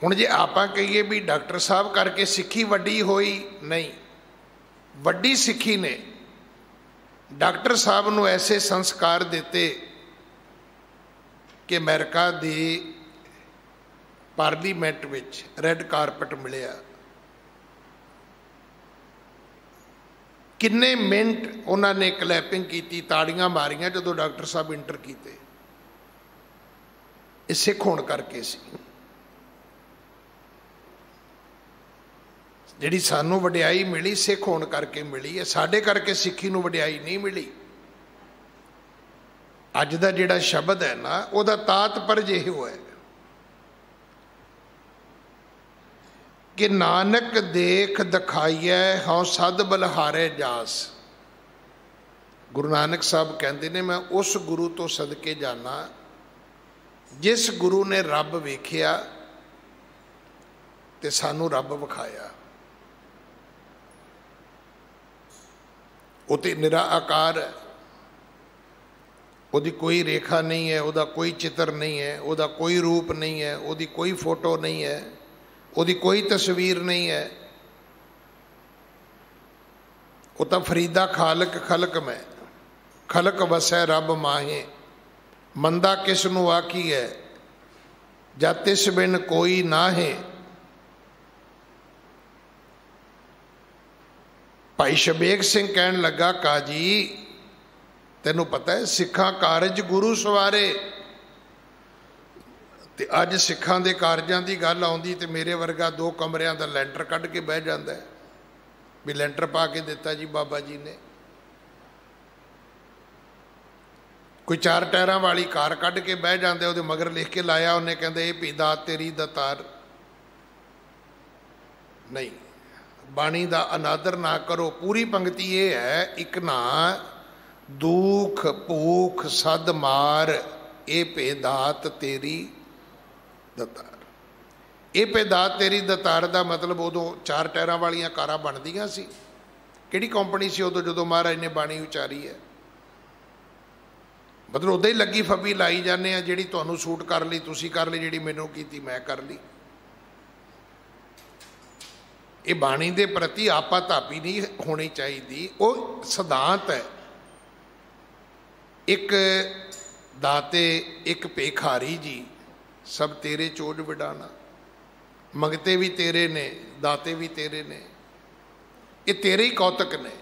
हुण जे आपां कहिए भी डॉक्टर साहब करके सिੱਖੀ वड्डी होई, नहीं, वड्डी सिੱਖੀ ने डॉक्टर साहब नूं ऐसे संस्कार दिते कि अमेरिका दी पार्लीमेंट विच रैड कारपट मिलिया। किन्ने मिनट उन्होंने क्लैपिंग की, ताड़ियां मारियां जदों डॉक्टर साहब इंटर किए। ये सिख होण करके सी। जिहड़ी सानू वडियाई मिली सिख होण करके मिली है, साडे करके सिੱਖੀ नूं वडियाई नहीं मिली। अज दा जिहड़ा शब्द है ना, उहदा तात्पर्य इहो है कि नानक देख दिखाइए हौ सद बलिहारे जास। गुरु नानक साहब कहते ने मैं उस गुरु तो सदके जाना जिस गुरु ने रब वेखिया ते सानू रब विखाया। वो तो निरा आकार है, उसकी कोई रेखा नहीं है, उसका कोई चित्र नहीं है, उसका कोई रूप नहीं है, उसकी कोई फोटो नहीं है, उसकी कोई तस्वीर नहीं है। वो तो फरीदा खालक खलक में, खलक वसै रब माहे, मंदा किसनू आखी है, जद तिस बिन कोई ना है। भाई शबेग सिंह कहन लगा, काजी तेनों पता है सिखा कारज गुरु सवारे। ते अज सिखां दे कारजां दी गल आउंदी ते मेरे वर्गा दो कमरियां दा लैंटर कढ़ के बह जांदा है भी लैंटर पा के दिता जी बाबा जी ने। कोई 4 टायरां वाली कार कढ़ के बह जांदे, उहदे मगर लिख के लाया उन्हें, कहंदे भी दात तेरी दतार। नहीं, बाणी दा अनादर ना करो। पूरी पंक्ति ये है, इक ना दुख भूख सद मार ए भेदात तेरी दतार। ये भेदात तेरी दतार का मतलब उदों 4 टायरां वालियां कारां बनदियां सी। किहड़ी कंपनी सी उदों जदों महाराज ने बाणी उचारी है? मतलब उदा ही लगी फबी लाई जाने, जिहड़ी तुहानूं सूट कर ली तुसीं कर ली, जिहड़ी मैनूं कीती मैं कर ली। ये बाणी के प्रति आपा धापी नहीं होनी चाहिए। वो सिद्धांत है, एक दाते एक भेखारी जी, सब तेरे चोज विडाना। मंगते भी तेरे ने, दाते भी तेरे ने, ये तेरे ही कौतक ने।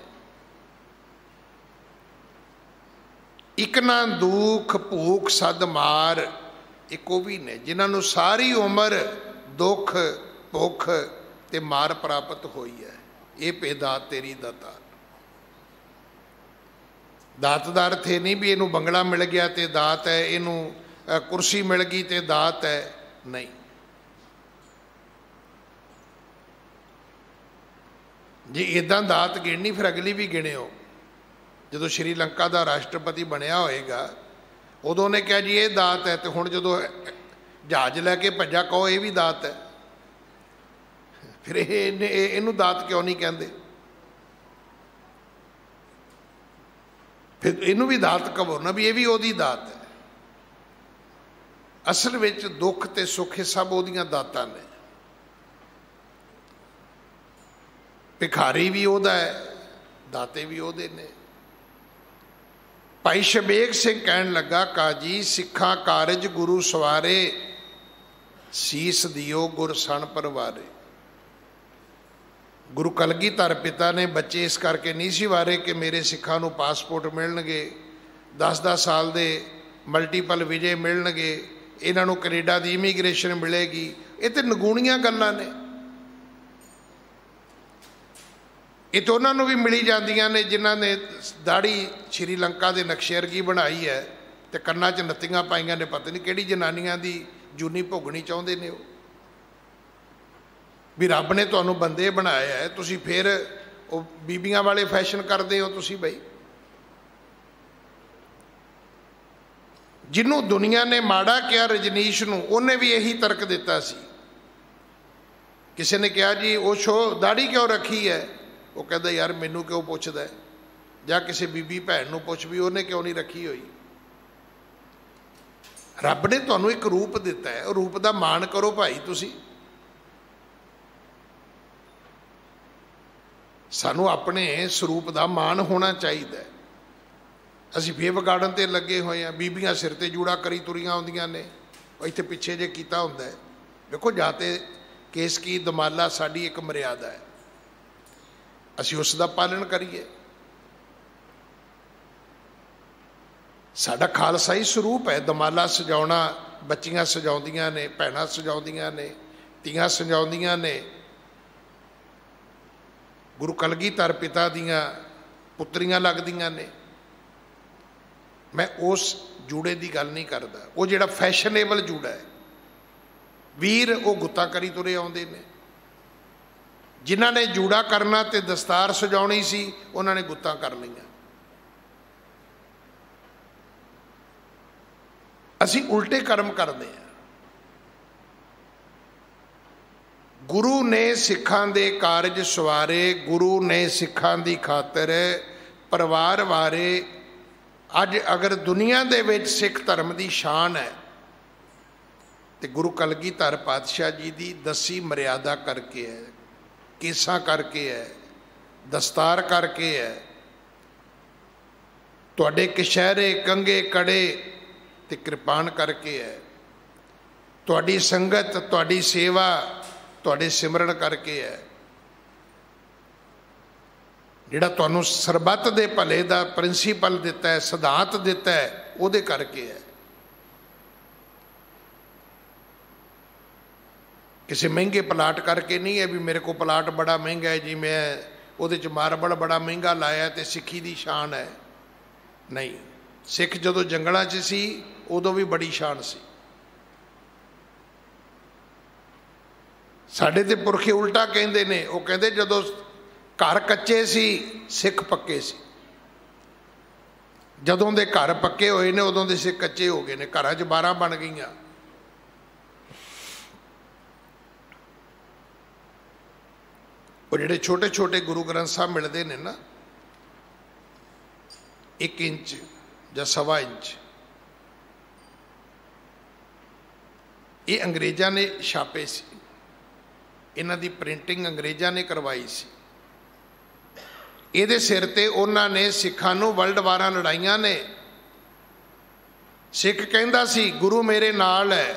एक ना दुख भूख सद मार, एक वो भी ने जिन्होंने सारी उम्र दुख भुख ते मार प्राप्त हुई है। ये भेदात तेरी दातार। दात का अर्थ ये नहीं भी इनू बंगला मिल गया तो दात है, इनू कुर्सी मिल गई तो दात है, नहीं। जी इदा दात गिणनी फिर अगली भी गिणिओ। ਜਦੋਂ ਸ਼੍ਰੀਲੰਕਾ ਦਾ ਰਾਸ਼ਟਰਪਤੀ ਬਣਿਆ ਹੋਏਗਾ ਉਦੋਂ ਉਹਨੇ ਕਿਹਾ ਜੀ ਇਹ ਦਾਤ ਹੈ, ਤੇ ਹੁਣ ਜਦੋਂ ਜਹਾਜ਼ ਲੈ ਕੇ ਭੱਜਾ ਕਹੋ ਇਹ ਵੀ ਦਾਤ ਹੈ। ਫਿਰ ਇਹਨੂੰ ਦਾਤ ਕਿਉਂ ਨਹੀਂ ਕਹਿੰਦੇ? ਫਿਰ ਇਹਨੂੰ ਵੀ ਦਾਤ ਕਹੋ ਨਾ, ਵੀ ਇਹ ਵੀ ਉਹਦੀ ਦਾਤ ਹੈ। ਅਸਲ ਵਿੱਚ ਦੁੱਖ ਤੇ ਸੁੱਖ ਸਭ ਉਹਦੀਆਂ ਦਾਤਾਂ ਨੇ। ਭਿਖਾਰੀ ਵੀ ਉਹਦਾ ਹੈ, ਦਾਤੇ ਵੀ ਉਹਦੇ ਨੇ। ਭਾਈ ਸ਼ਬੇਗ ਸਿੰਘ ਕਹਿਣ ਲੱਗਾ, ਕਾਜੀ ਸਿੱਖਾਂ ਕਾਰਜ ਗੁਰੂ ਸਵਾਰੇ, ਸੀਸ ਦਿਓ ਗੁਰ ਸਣ ਪਰਵਾਰੇ। ਗੁਰੂ ਕਲਗੀਧਰ ਪਿਤਾ ਨੇ ਬੱਚੇ ਇਸ ਕਰਕੇ ਨਹੀਂ ਸੀ ਵਾਰੇ ਕਿ ਮੇਰੇ ਸਿੱਖਾਂ ਨੂੰ ਪਾਸਪੋਰਟ ਮਿਲਣਗੇ, 10-10 ਸਾਲ ਦੇ ਮਲਟੀਪਲ ਵਿਜੇ ਮਿਲਣਗੇ, ਇਹਨਾਂ ਨੂੰ ਕੈਨੇਡਾ ਦੀ ਇਮੀਗ੍ਰੇਸ਼ਨ ਮਿਲੇਗੀ। ਇਹ ਤਾਂ ਨਗੂਣੀਆਂ ਗੱਲਾਂ ਨੇ। ਇਹ ਤਾਂ ਉਹਨਾਂ ਨੂੰ ਵੀ ਮਿਲੀ ਜਾਂਦੀਆਂ ਨੇ ਜਿਨ੍ਹਾਂ ਨੇ ਦਾੜੀ ਸ਼੍ਰੀਲੰਕਾ ਦੇ ਨਕਸ਼ੇ ਵਰਗੀ ਬਣਾਈ ਹੈ ਤੇ ਕੰਨਾਂ 'ਚ ਨੱਤੀਆਂ ਪਾਈਆਂ ਨੇ। ਪਤਾ ਨਹੀਂ ਕਿਹੜੀ ਜਨਾਨੀਆਂ ਦੀ ਜੂਨੀ ਭੋਗਣੀ ਚਾਹੁੰਦੇ ਨੇ ਉਹ। ਵੀ ਰੱਬ ਨੇ ਤੁਹਾਨੂੰ ਬੰਦੇ ਬਣਾਇਆ ਹੈ, ਤੁਸੀਂ ਫਿਰ ਉਹ ਬੀਬੀਆਂ ਵਾਲੇ ਫੈਸ਼ਨ ਕਰਦੇ ਹੋ ਤੁਸੀਂ। ਬਈ ਜਿਹਨੂੰ ਦੁਨੀਆ ਨੇ ਮਾੜਾ ਕਿਹਾ ਰਜਨੀਸ਼ ਨੂੰ, ਉਹਨੇ ਵੀ ਇਹੀ ਤਰਕ ਦਿੱਤਾ ਸੀ। ਕਿਸੇ ਨੇ ਕਿਹਾ ਜੀ ਉਹ ਸ਼ੋ ਦਾੜੀ ਕਿਉਂ ਰੱਖੀ ਹੈ? ਉਹ ਕਹਿੰਦਾ ਯਾਰ ਮੈਨੂੰ ਕਿਉਂ ਪੁੱਛਦਾ? ਜਾਂ ਕਿਸੇ ਬੀਬੀ ਭੈਣ ਨੂੰ ਪੁੱਛ ਵੀ ਉਹਨੇ ਕਿਉਂ ਨਹੀਂ ਰੱਖੀ ਹੋਈ। ਰੱਬ ਨੇ ਤੁਹਾਨੂੰ ਇੱਕ ਰੂਪ ਦਿੱਤਾ ਹੈ, ਉਹ ਰੂਪ ਦਾ ਮਾਣ ਕਰੋ ਭਾਈ। ਤੁਸੀਂ ਸਾਨੂੰ ਆਪਣੇ ਸਰੂਪ ਦਾ ਮਾਣ ਹੋਣਾ ਚਾਹੀਦਾ। ਅਸੀਂ ਫੇਰ ਵਿਗਾੜਨ ਤੇ ਲੱਗੇ ਹੋਏ ਹਾਂ। ਬੀਬੀਆਂ ਸਿਰ ਤੇ ਜੂੜਾ ਕਰੀ ਤੁਰੀਆਂ ਆਉਂਦੀਆਂ ਨੇ, ਇੱਥੇ ਪਿੱਛੇ ਜੇ ਕੀਤਾ ਹੁੰਦਾ ਹੈ। ਵੇਖੋ ਜਾਂ ਤੇ ਕੇਸ ਕੀ ਦਮਾਲਾ ਸਾਡੀ ਇੱਕ ਮਰਿਆਦਾ ਹੈ, ਅਸੀਂ ਉਸ ਦਾ ਪਾਲਣ ਕਰੀਏ। ਸਾਡਾ ਖਾਲਸਾਈ ਸਰੂਪ ਹੈ। ਦਮਾਲਾ ਸਜਾਉਣਾ, ਬੱਚੀਆਂ ਸਜਾਉਂਦੀਆਂ ਨੇ, ਭੈਣਾਂ ਸਜਾਉਂਦੀਆਂ ਨੇ, ਧੀਆਂ ਸਜਾਉਂਦੀਆਂ ਨੇ। ਗੁਰੂ ਕਲਗੀਧਰ ਪਿਤਾ ਦੀਆਂ ਪੁੱਤਰੀਆਂ ਲੱਗਦੀਆਂ ਨੇ। ਮੈਂ ਉਸ ਜੂੜੇ ਦੀ ਗੱਲ ਨਹੀਂ ਕਰਦਾ, ਉਹ ਜਿਹੜਾ ਫੈਸ਼ਨੇਬਲ ਜੂੜਾ ਹੈ। ਵੀਰ ਉਹ ਗੁੱਤਾਂ ਕਰੀ ਤੁਰੇ ਆਉਂਦੇ ਨੇ। ਜਿਨ੍ਹਾਂ ਨੇ ਜੂੜਾ ਕਰਨਾ ਤੇ ਦਸਤਾਰ ਸਜਾਉਣੀ ਸੀ, ਉਹਨਾਂ ਨੇ ਗੁੱਤਾਂ ਕਰ ਲਈਆਂ। ਅਸੀਂ ਉਲਟੇ ਕਰਮ ਕਰਦੇ ਹਾਂ। ਗੁਰੂ ਨੇ ਸਿੱਖਾਂ ਦੇ ਕਾਰਜ ਸਵਾਰੇ, ਗੁਰੂ ਨੇ ਸਿੱਖਾਂ ਦੀ ਖਾਤਰ ਪਰਿਵਾਰ ਵਾਰੇ। ਅੱਜ ਅਗਰ ਦੁਨੀਆ ਦੇ ਵਿੱਚ ਸਿੱਖ ਧਰਮ ਦੀ ਸ਼ਾਨ ਹੈ ਤੇ ਗੁਰੂ ਕਲਗੀਧਰ ਪਾਤਸ਼ਾਹ ਜੀ ਦੀ ਦੱਸੀ ਮਰਿਆਦਾ ਕਰਕੇ ਹੈ, ਕੇਸਾਂ ਕਰਕੇ ਹੈ, ਦਸਤਾਰ ਕਰਕੇ ਹੈ। ਤੁਹਾਡੇ ਕਛਹਿਰੇ, ਕੰਗੇ, ਕੜੇ ਤੇ ਕਿਰਪਾਨ ਕਰਕੇ ਹੈ। ਤੁਹਾਡੀ ਸੰਗਤ, ਤੁਹਾਡੀ ਸੇਵਾ, ਤੁਹਾਡੇ ਸਿਮਰਨ ਕਰਕੇ ਹੈ। ਜਿਹੜਾ ਤੁਹਾਨੂੰ ਸਰਬੱਤ ਦੇ ਭਲੇ ਦਾ ਪ੍ਰਿੰਸੀਪਲ ਦਿੱਤਾ ਹੈ, ਸਿਧਾਂਤ ਦਿੱਤਾ ਹੈ, ਉਹਦੇ ਕਰਕੇ ਹੈ। ਕਿਸੇ ਮਹਿੰਗੇ ਪਲਾਟ ਕਰਕੇ ਨਹੀਂ ਹੈ ਵੀ ਮੇਰੇ ਕੋਲ ਪਲਾਟ ਬੜਾ ਮਹਿੰਗਾ ਹੈ ਜੀ, ਮੈਂ ਉਹਦੇ 'ਚ ਮਾਰਬਲ ਬੜਾ ਮਹਿੰਗਾ ਲਾਇਆ ਤੇ ਸਿੱਖੀ ਦੀ ਸ਼ਾਨ ਹੈ। ਨਹੀਂ, ਸਿੱਖ ਜਦੋਂ ਜੰਗਲਾਂ 'ਚ ਸੀ ਉਦੋਂ ਵੀ ਬੜੀ ਸ਼ਾਨ ਸੀ। ਸਾਡੇ ਤੇ ਪੁਰਖੇ ਉਲਟਾ ਕਹਿੰਦੇ ਨੇ। ਉਹ ਕਹਿੰਦੇ ਜਦੋਂ ਘਰ ਕੱਚੇ ਸੀ ਸਿੱਖ ਪੱਕੇ ਸੀ। ਜਦੋਂ ਦੇ ਘਰ ਪੱਕੇ ਹੋਏ ਨੇ ਉਦੋਂ ਦੇ ਸਿੱਖ ਕੱਚੇ ਹੋ ਗਏ ਨੇ। ਘਰਾਂ 'ਚ 12 ਬਣ ਗਈਆਂ। ਉਹ ਜਿਹੜੇ ਛੋਟੇ ਛੋਟੇ ਗੁਰੂ ਗ੍ਰੰਥ ਸਾਹਿਬ ਮਿਲਦੇ ਨੇ ਨਾ, 1 ਇੰਚ ਜਾਂ 1.25 ਇੰਚ, ਇਹ ਅੰਗਰੇਜ਼ਾਂ ਨੇ ਛਾਪੇ ਸੀ। ਇਹਨਾਂ ਦੀ ਪ੍ਰਿੰਟਿੰਗ ਅੰਗਰੇਜ਼ਾਂ ਨੇ ਕਰਵਾਈ ਸੀ। ਇਹਦੇ ਸਿਰ ਤੇ ਉਹਨਾਂ ਨੇ ਸਿੱਖਾਂ ਨੂੰ ਵਰਲਡ ਵਾਰਾਂ ਲੜਾਈਆਂ ਨੇ। ਸਿੱਖ ਕਹਿੰਦਾ ਸੀ ਗੁਰੂ ਮੇਰੇ ਨਾਲ ਹੈ,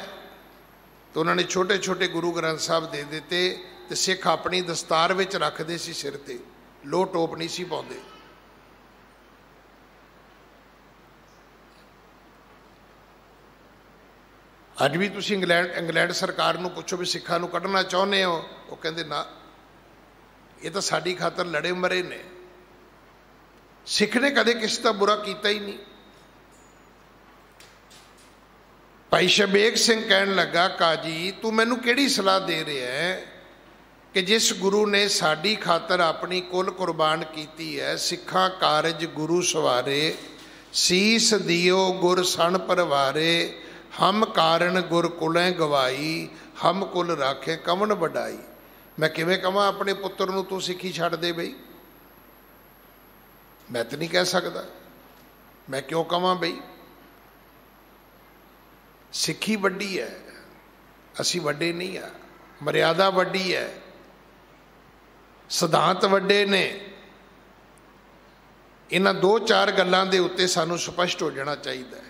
ਤੇ ਉਹਨਾਂ ਨੇ ਛੋਟੇ ਛੋਟੇ ਗੁਰੂ ਗ੍ਰੰਥ ਸਾਹਿਬ ਦੇ ਦਿੱਤੇ ਤੇ ਸਿੱਖ ਆਪਣੀ ਦਸਤਾਰ ਵਿੱਚ ਰੱਖਦੇ ਸੀ ਸਿਰ ਤੇ, ਲੋਹ ਟੋਪ ਨਹੀਂ ਸੀ ਪਾਉਂਦੇ। ਅੱਜ ਵੀ ਤੁਸੀਂ ਇੰਗਲੈਂਡ ਸਰਕਾਰ ਨੂੰ ਪੁੱਛੋ ਵੀ ਸਿੱਖਾਂ ਨੂੰ ਕੱਢਣਾ ਚਾਹੁੰਦੇ ਹੋ, ਉਹ ਕਹਿੰਦੇ ਨਾ, ਇਹ ਤਾਂ ਸਾਡੀ ਖਾਤਰ ਲੜੇ ਮਰੇ ਨੇ। ਸਿੱਖ ਨੇ ਕਦੇ ਕਿਸੇ ਦਾ ਬੁਰਾ ਕੀਤਾ ਹੀ ਨਹੀਂ। ਭਾਈ ਸ਼ਬੇਗ ਸਿੰਘ ਕਹਿਣ ਲੱਗਾ, ਕਾਜੀ ਤੂੰ ਮੈਨੂੰ ਕਿਹੜੀ ਸਲਾਹ ਦੇ ਰਿਹਾ ਹੈ कि जिस गुरु ने साडी खातर अपनी कुल कुर्बान कीती है, सिखा कारज गुरु सवारे, सीस दियो गुर सन परवारे, हम कारण गुर कुलें गवाई, हम कुल राखे कवन वडाई। मैं किवें कवां अपने पुत्र नूं तू सिक्खी छड्ड दे बई? मैं तो नहीं कह सकता। मैं क्यों कवां बई? सिक्खी वड्डी है, असी वड्डे नहीं आ। मर्यादा वड्डी है, सिद्धांत वड्डे ने। इन्हां दो चार गल्लां दे उत्ते सानूं स्पष्ट हो जाना चाहिए।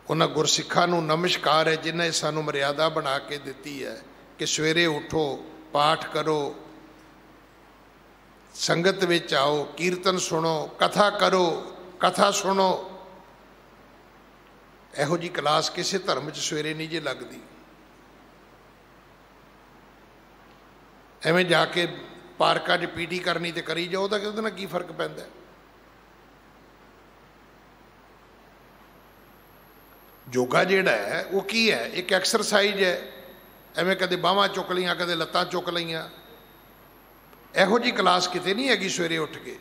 उन्हां गुरसिखां नूं नमस्कार है जिन्हें सानूं मर्यादा बना के दिती है कि सवेरे उठो, पाठ करो, संगत विच आओ, कीर्तन सुनो, कथा करो, कथा सुनो। इहो जी क्लास किसी धर्म च सवेरे नहीं जे लगती। एवें जाके पार्कां च पीटी करनी तो करी जाओ, तो उहदे नाल की फर्क पैंदा है? योगा जिहड़ा है वो की है? एक एक्सरसाइज है। एवें कदे बाहां चुक लियां, कदे लत्तां चुक लईयां। इहो जी क्लास किते नहीं हैगी सवेरे उठ के।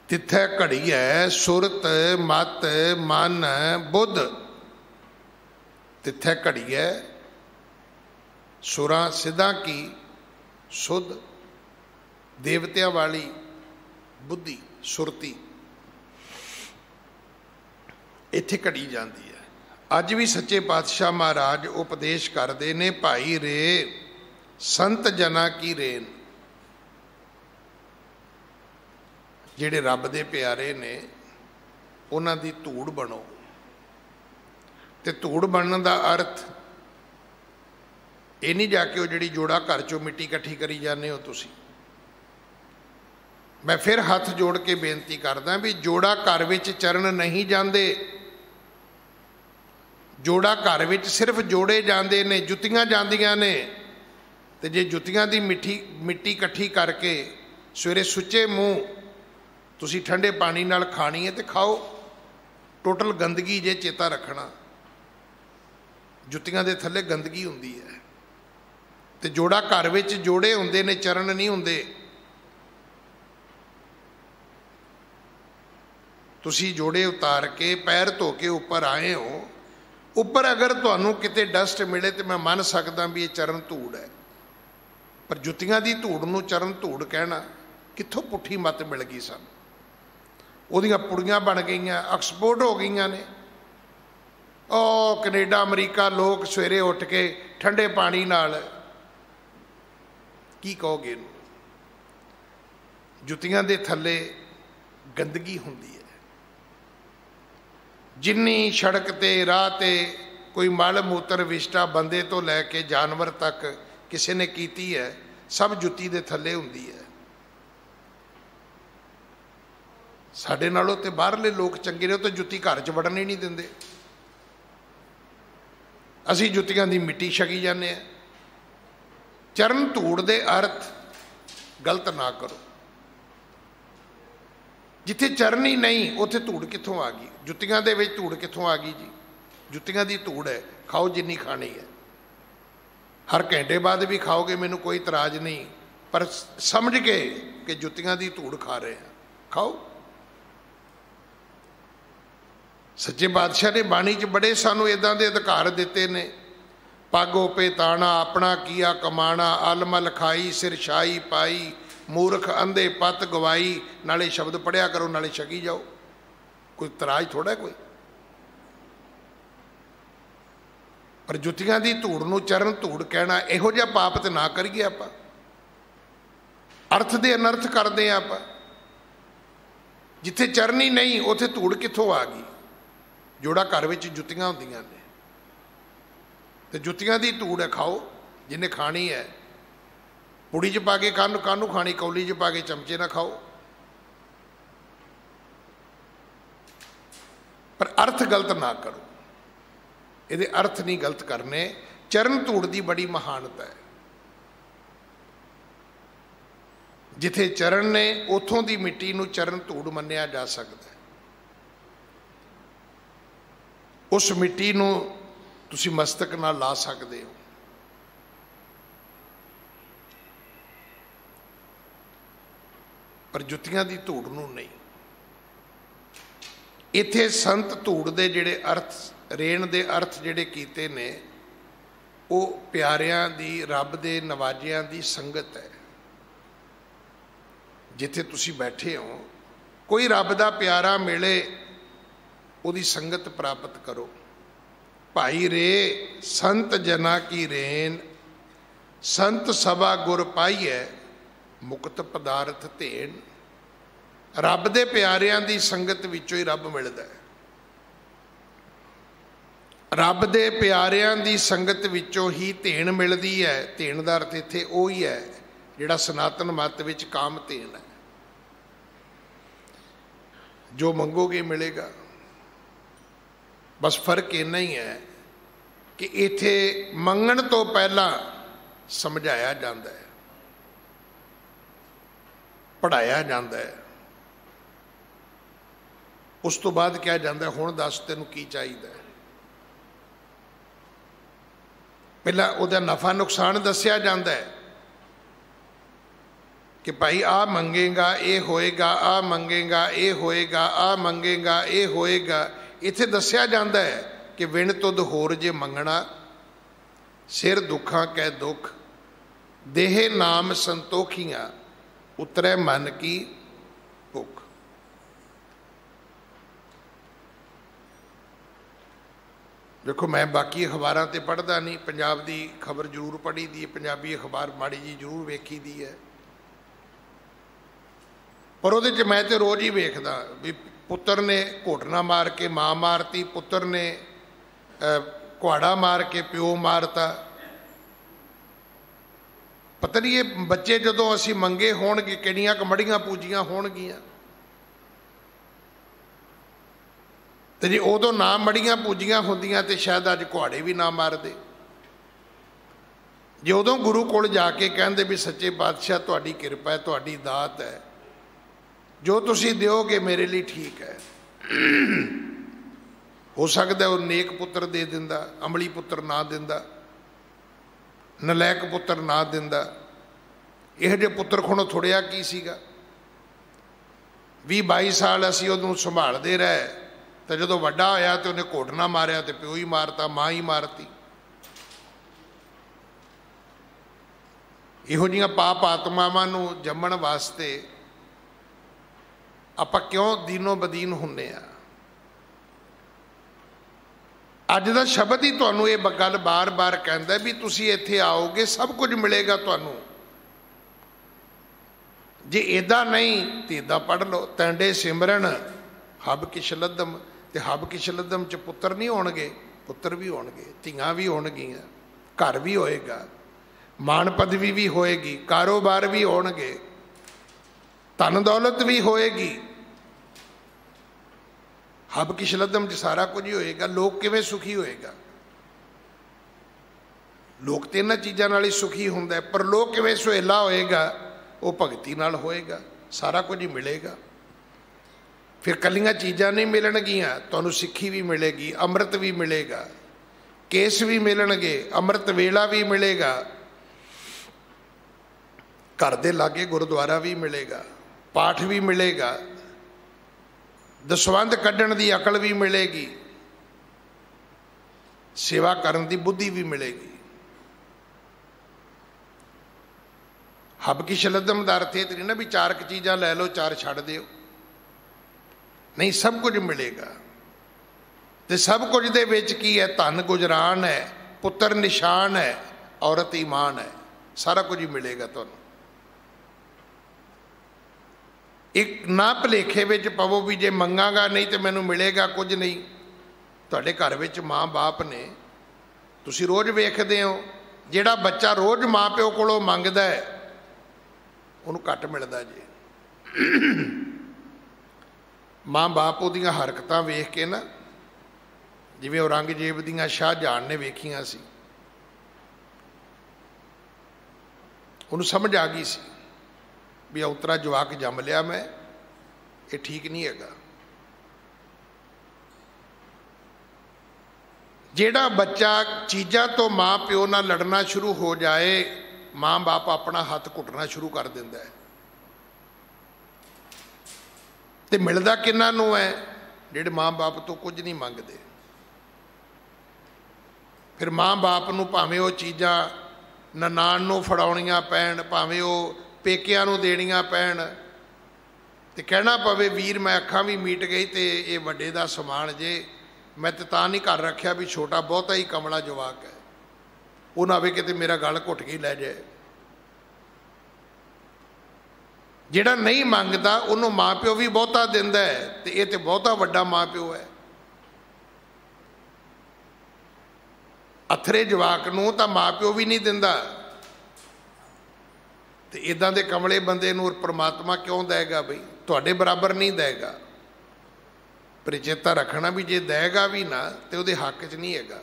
तिथे घड़ी है सुरत मत मन बुद्ध। तिथे घड़ी है सुरां सिद्धां की सुध, देवतियां वाली बुद्धि सुरती। इत्थे घड़ी जाती है। अज भी सच्चे पातशाह महाराज उपदेश करते ने, भाई रे संत जना की रेन। जिहड़े रब दे प्यारे ने उन्हां दी धूड़ बनो। ते धूड़ बनने का अर्थ ये नहीं जाके वो जिहड़ी जोड़ा घर चों मिट्टी इकट्ठी करी जाने हो तुसी। मैं फिर हाथ जोड़ के बेनती करदा भी जोड़ा घर विच चरण नहीं जाते। जोड़ा घर विच सिर्फ जोड़े जाते ने, जुत्तियां जांदियां ने। ते जे जुत्तियां दी मिट्टी इकट्ठी करके सवेरे सुच्चे मूँह तुसी ठंडे पानी नाल खानी है तो खाओ। टोटल गंदगी जे चेता रखना, जुत्तियां दे थल्ले गंदगी हुंदी है। ते जोड़ा घर विच जोड़े हुंदे ने, चरण नहीं हुंदे। तुसी जोड़े उतार के पैर धो के उपर आए हो। उपर अगर तुहानूं किते डस्ट मिले तो मैं मन सकदा भी ये चरण धूड़ है, पर जुत्तियां दी धूड़ नूं चरण धूड़ कहना कित्थों पुट्ठी मत मिल गई सन। उहदियां पुड़ियां बन गईयां, एक्सपोर्ट हो गईयां ने। ओ कनेडा अमरीका लोग सवेरे उठ के ठंडे पानी नाल की कहोगे, जुत्तियां दे थल्ले गंदगी हुंदी है। जिन्नी सड़क ते राह ते कोई मल मूत्र विष्टा बंदे तो लैके जानवर तक किसी ने कीती है, सब जुत्ती दे थल्ले हुंदी है। साडे नालों ते बाहरले लोग चंगे ने, तो जुत्ती घर च वड़न ही नहीं दिंदे। असी जुत्तियां दी मिट्टी छकी जाने। चरण धूड़ दे अर्थ गलत ना करो। जिथे चरण ही नहीं उत्थे धूड़ कित्थों आ गई? जुत्तियां दे विच धूड़ कित्थों आ गई जी? जुत्तियां दी धूड़ है, खाओ जिन्नी खानी है। हर घंटे बाद भी खाओगे, मैनू कोई इतराज नहीं, पर समझ के कि जुत्तियां दी धूड़ खा रहे हैं, खाओ। सच्चे बादशाह ने बाणी च बड़े सानू इदां दे अधिकार दिते ने। पागो पे ताना अपना किया कमाना, अलमल खाई सिर शाही पाई, मूर्ख अंधे पत गवाई। नाले शब्द पढ़िया करो, नाले छकी जाओ। कोई तराज थोड़ा कोई। पर जुत्तियां दी धूड़ नूं चरण धूड़ कहना, इहो जिहा पाप ते ना करिए आपां। अर्थ दे अनर्थ करदे आपां। जिथे चरण ही नहीं उत्थे धूड़ कित्थों आ गई? जोड़ा घर विच जुत्तियां हुंदियां ने, ते जुत्तियां दी धूड़ है, खाओ जिन्हें खानी है। पुड़ी च पा के कानू खानी, कौली च पा के चमचे ना खाओ। पर अर्थ गलत ना करो। ये अर्थ नहीं गलत करने। चरण धूड़ की बड़ी महानता है। जिथे चरण ने उथों की मिट्टी नूं चरण धूड़ मन्निया जा सकता है। उस मिट्टी नूं तुसीं मस्तक नाल ला सकदे हो। पर जुत्तियां दी धूड़ नूं नहीं। इत्थे संत धूड़ दे जिहड़े अर्थ रेण दे अर्थ जिहड़े कीते ने वो प्यारियां दी रब दे नवाजियां दी संगत है। जिथे तुसीं बैठे हो कोई रब दा प्यारा मिले उहदी संगत प्राप्त करो। भाई रे संत जना की रेन संत सभा गुर पाईए मुक्त पदार्थ धेन। रब दे प्यारियां दी संगत विचों ही रब मिलदा है। रब दे प्यारियां दी संगत विचों ही धेन मिलदी है। धेन दा अर्थ इत्थे ओही है जिहड़ा सनातन मत विच काम धेन है। जो मंगोगे मिलेगा। बस फर्क इन्ना ही है कि इत्थे मंगण तो पहला समझाया जाता है, पढ़ाया जाता है, उस तो बाद कहा जाता है हुण दस तैनूं की चाहिए। पहला उहदा नफा नुकसान दस्या जाता है कि भाई आ मंगेगा ये होएगा, आ मंगेगा ये होएगा, आ मंगेगा ये होएगा। इत्थे दस्या जाता है कि विण तुद होर जे मंगना सिर दुखा कै दुख देह नाम संतोखियां उतरे मन की भुख। देखो मैं बाकी अखबारां ते पढ़दा नहीं, पंजाब दी खबर जरूर पढ़ी दी है, पंजाबी अखबार माड़ी जी जरूर वेखी दी है, पर उहदे च मैं तो रोज़ ही वेखदा भी पुत्र ने घोटना मार के माँ मारती, पुत्र ने कुहाड़ा मार के प्यो मारता। पता नहीं ये बच्चे जदों असी मंगे होणगे किहड़ियां क मड़ियां पूजियां होणगियां, ते जे उदों ना मड़ियां पूजियां होंदियां ते शायद अज कुहाड़े भी ना मारदे। जे उदों गुरु कोल जाके कहंदे भी सच्चे पातशाह तुहाडी किरपा है, तुहाडी दात है, जो तुसी दिओगे मेरे लिए ठीक है। हो सकता है वो नेक पुत्र दे दिंदा, अमली पुत्र ना दिंदा, नलैक पुत्र ना दिंदा। इहो जिहे पुत्र खोणों थोड़िया की सीगा। 20-22 साल असीं उहनूं संभालदे रहे तो जदों वड्डा होया तो उहने घोटना मारिया तो प्यो ही मारता, माँ ही मारती। इहो जिहियां पाप आत्मावां नूं जम्मण वास्ते आपां क्यों दीनो बदीन हुंदे आ। अज दा शब्द ही तुहानूं ये गल बार बार कहंदा भी तुसीं इत्थे आओगे सब कुछ मिलेगा तुहानूं। जे इदा नहीं तो इदा पढ़ लो, तैंडे सिमरन हब किश लदम, ते हब किश लदम च पुत्र नहीं होणगे, पुत्र भी होणगे, धीआं भी होणगियां, घर भी होएगा, मान पदवी भी होएगी, कारोबार भी होणगे, धन दौलत भी होएगी। हब किश लदम च सारा कुछ ही होएगा। लोग किवें सुखी होएगा? लोग तो इन्हां चीज़ां नाल ही सुखी हुंदा है, पर लोग किवें सुहेला होएगा? वो भगती नाल होएगा, सारा कुछ ही मिलेगा। फिर कलियां चीज़ां नहीं मिलणगियां, तुहानूं सिक्खी भी मिलेगी, अमृत भी मिलेगा, केस भी मिलणगे, अमृत वेला भी मिलेगा, घर दे लागे गुरुद्वारा भी मिलेगा, पाठ भी मिलेगा, दसवंध कढ़ण दी अकल भी मिलेगी, सेवा करन दी बुद्धि भी मिलेगी। हब की शलदम दा अर्थ ये नहीं ना भी 4 चीज़ां लै लो 4 छड्ड दिओ, नहीं सब कुछ मिलेगा। ते सब कुछ दे विच की है? धन गुजरान है, पुत्र निशान है, औरत ईमान है, सारा कुछ ही मिलेगा तुहानूं। एक ना भुलेखे विच पवो भी जे मंगांगा नहीं तो मैनूं मिलेगा कुछ नहीं। तुहाडे घर विच माँ बाप ने, तुसीं रोज़ वेखदे हो जिहड़ा बच्चा रोज़ माँ प्यो कोलों मंगदा है उहनूं घट मिलदा जी। माँ बाप उहदियां हरकतां वेख के ना, जिवें औरंगजेब दियां शाहजहान ने वेखियां सी, उहनूं समझ आ गई सी भी उतरा जवाक जम लिया मैं, ये ठीक नहीं हैगा। ਜਿਹੜਾ ਬੱਚਾ ਚੀਜ਼ਾਂ ਤੋਂ ਮਾਂ ਪਿਓ ਨਾਲ ਲੜਨਾ ਸ਼ੁਰੂ ਹੋ ਜਾਏ, ਮਾਂ ਬਾਪ ਆਪਣਾ ਹੱਥ ਘੁੱਟਣਾ ਸ਼ੁਰੂ ਕਰ ਦਿੰਦਾ ਹੈ। ਤੇ ਮਿਲਦਾ ਕਿਹਨਾਂ ਨੂੰ ਹੈ? ਜਿਹੜੇ ਮਾਂ ਬਾਪ ਤੋਂ ਕੁਝ ਨਹੀਂ ਮੰਗਦੇ। ਫਿਰ ਮਾਂ ਬਾਪ ਨੂੰ ਭਾਵੇਂ ਉਹ ਚੀਜ਼ਾਂ ਨਨਾਣ ਨੂੰ ਫੜਾਉਣੀਆਂ ਪੈਣ, ਭਾਵੇਂ ਉਹ ਪੇਕਿਆਂ ਨੂੰ ਦੇਣੀਆਂ ਪੈਣ, ਤੇ ਕਹਿਣਾ ਪਵੇ ਵੀਰ ਮੈਂ ਅੱਖਾਂ ਵੀ ਮੀਟ ਗਈ ਤੇ ਇਹ ਵੱਡੇ ਦਾ ਸਮਾਨ ਜੇ, ਮੈਂ ਤਾਂ ਨਹੀਂ ਘਰ ਰੱਖਿਆ ਵੀ ਛੋਟਾ ਬਹੁਤਾ ਹੀ ਕਮਲਾ ਜਵਾਕ ਹੈ, ਉਹ ਨਾ ਹੋਵੇ ਕਿਤੇ ਮੇਰਾ ਗਲ ਘੁੱਟ ਕੇ ਲੈ ਜਾਏ। ਜਿਹੜਾ ਨਹੀਂ ਮੰਗਦਾ ਉਹਨੂੰ ਮਾਂ ਪਿਓ ਵੀ ਬਹੁਤਾ ਦਿੰਦਾ ਹੈ, ਤੇ ਇਹ ਤੇ ਬਹੁਤਾ ਵੱਡਾ ਮਾਂ ਪਿਓ ਹੈ। ਅਥਰੇ ਜਵਾਕ ਨੂੰ ਤਾਂ ਮਾਂ ਪਿਓ ਵੀ ਨਹੀਂ ਦਿੰਦਾ, ਤੇ ਇਦਾਂ ਦੇ ਕਮਲੇ ਬੰਦੇ ਨੂੰ ਪਰਮਾਤਮਾ ਕਿਉਂ ਦੇਗਾ? ਬਈ ਤੁਹਾਡੇ ਬਰਾਬਰ ਨਹੀਂ ਦੇਗਾ। ਪਰ ਚੇਤਾ ਰੱਖਣਾ ਵੀ ਜੇ ਦੇਗਾ ਵੀ ਨਾ ਤੇ ਉਹਦੇ ਹੱਕ 'ਚ ਨਹੀਂ ਹੈਗਾ।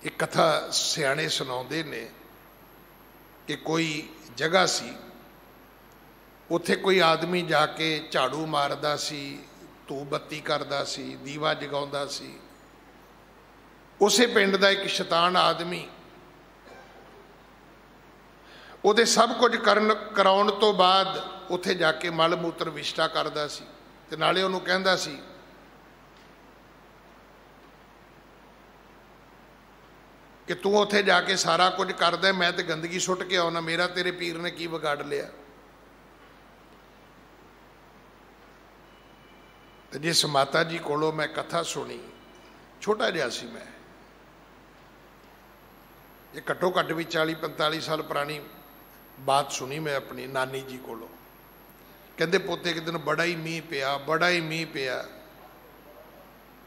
ਇੱਕ ਕਥਾ ਸਿਆਣੇ ਸੁਣਾਉਂਦੇ ਨੇ ਕਿ ਕੋਈ ਜਗ੍ਹਾ ਸੀ, ਉੱਥੇ ਕੋਈ ਆਦਮੀ ਜਾ ਕੇ ਝਾੜੂ ਮਾਰਦਾ ਸੀ, ਧੂਪ ਬੱਤੀ ਕਰਦਾ ਸੀ, ਦੀਵਾ ਜਗਾਉਂਦਾ ਸੀ। ਉਸੇ ਪਿੰਡ ਦਾ ਇੱਕ ਸ਼ੈਤਾਨ ਆਦਮੀ ਉਹਦੇ ਸਭ ਕੁਝ ਕਰਾਉਣ ਤੋਂ ਬਾਅਦ ਉੱਥੇ ਜਾ ਕੇ ਮਲ ਮੂਤਰ ਵਿਸ਼ਟਾ ਕਰਦਾ ਸੀ, ਤੇ ਨਾਲੇ ਉਹਨੂੰ ਕਹਿੰਦਾ ਸੀ ਕਿ ਤੂੰ ਉੱਥੇ ਜਾ ਕੇ ਸਾਰਾ ਕੁਝ ਕਰਦਾ, ਮੈਂ ਤੇ ਗੰਦਗੀ ਸੁੱਟ ਕੇ ਆਉਣਾ, ਮੇਰਾ ਤੇਰੇ ਪੀਰ ਨੇ ਕੀ ਵਿਗਾੜ ਲਿਆ। ਤੇ ਜਿਸ ਮਾਤਾ ਜੀ ਕੋਲੋਂ ਮੈਂ ਕਥਾ ਸੁਣੀ, ਛੋਟਾ ਜਿਹਾ ਸੀ ਮੈਂ, ਇਹ ਘੱਟੋ ਘੱਟ ਵੀ 40-45 ਸਾਲ ਪੁਰਾਣੀ ਬਾਤ ਸੁਣੀ ਮੈਂ ਆਪਣੀ ਨਾਨੀ ਜੀ ਕੋਲੋਂ। ਕਹਿੰਦੇ ਪੁੱਤ ਇੱਕ ਦਿਨ ਬੜਾ ਹੀ ਮੀਂਹ ਪਿਆ, ਬੜਾ ਹੀ ਮੀਂਹ ਪਿਆ।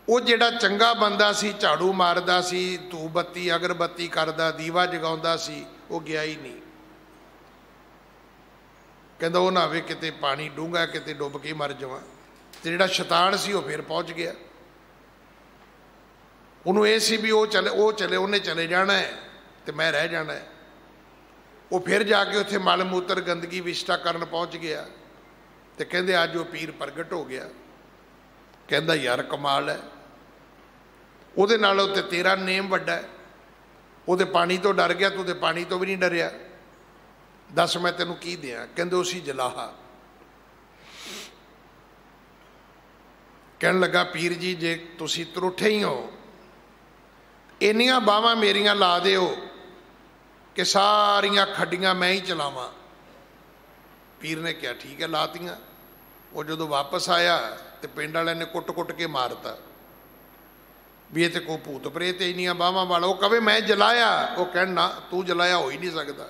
ਉਹ ਜਿਹੜਾ ਚੰਗਾ ਬੰਦਾ ਸੀ, ਝਾੜੂ ਮਾਰਦਾ ਸੀ, ਧੂਪ ਬੱਤੀ ਅਗਰਬੱਤੀ ਕਰਦਾ, ਦੀਵਾ ਜਗਾਉਂਦਾ ਸੀ, ਉਹ ਗਿਆ ਹੀ ਨਹੀਂ। ਕਹਿੰਦਾ ਉਹ ਨਾ ਹੋਵੇ ਕਿਤੇ ਪਾਣੀ ਡੂੰਘਾ, ਕਿਤੇ ਡੁੱਬ ਕੇ ਮਰ ਜਾਵਾਂ। ਤੇ ਜਿਹੜਾ ਸ਼ੈਤਾਨ ਸੀ ਉਹ ਫਿਰ ਪਹੁੰਚ ਗਿਆ। ਉਹਨੂੰ ਇਹ ਸੀ ਵੀ ਉਹ ਚਲੇ ਉਹਨੇ ਚਲੇ ਜਾਣਾ ਹੈ ਤੇ ਮੈਂ ਰਹਿ ਜਾਣਾ ਹੈ। ਉਹ ਫਿਰ ਜਾ ਕੇ ਉੱਥੇ ਮਲ ਮੂਤਰ ਗੰਦਗੀ ਵਿਸ਼ਟਾ ਕਰਨ ਪਹੁੰਚ ਗਿਆ, ਤੇ ਕਹਿੰਦੇ ਅੱਜ ਉਹ ਪੀਰ ਪ੍ਰਗਟ ਹੋ ਗਿਆ। ਕਹਿੰਦਾ ਯਾਰ ਕਮਾਲ ਹੈ, ਉਹਦੇ ਨਾਲੋਂ ਤੇ ਤੇਰਾ ਨੇਮ ਵੱਡਾ ਹੈ। ਉਹਦੇ ਪਾਣੀ ਤੋਂ ਡਰ ਗਿਆ, ਤੂੰ ਤੇ ਪਾਣੀ ਤੋਂ ਵੀ ਨਹੀਂ ਡਰਿਆ। ਦੱਸ ਮੈਂ ਤੈਨੂੰ ਕੀ ਦਿਆਂ? ਕਹਿੰਦੇ ਉਹ ਸੀ ਜਲਾਹਾ। ਕਹਿਣ ਲੱਗਾ ਪੀਰ ਜੀ ਜੇ ਤੁਸੀਂ ਤਰੁੱਠੇ ਹੀ ਹੋ, ਇੰਨੀਆਂ ਬਾਹਾਂ ਮੇਰੀਆਂ ਲਾ ਦਿਓ ਕਿ ਸਾਰੀਆਂ ਖੱਡੀਆਂ ਮੈਂ ਹੀ ਚਲਾਵਾਂ। ਪੀਰ ਨੇ ਕਿਹਾ ਠੀਕ ਹੈ, ਲਾਤੀਆਂ। ਉਹ ਜਦੋਂ ਵਾਪਸ ਆਇਆ ਤੇ ਪਿੰਡ ਵਾਲਿਆਂ ਨੇ ਕੁੱਟ-ਕੁੱਟ ਕੇ ਮਾਰਤਾ ਵੀ ਇਹ ਤੇ ਕੋਈ ਭੂਤ ਪ੍ਰੇਤ ਇੰਨੀਆਂ ਬਾਹਾਂ ਵਾਲਾ। ਉਹ ਕਵੇ ਮੈਂ ਜਲਾਇਆ, ਉਹ ਕਹਿਣ ਨਾ ਤੂੰ ਜਲਾਇਆ ਹੋ ਹੀ ਨਹੀਂ ਸਕਦਾ।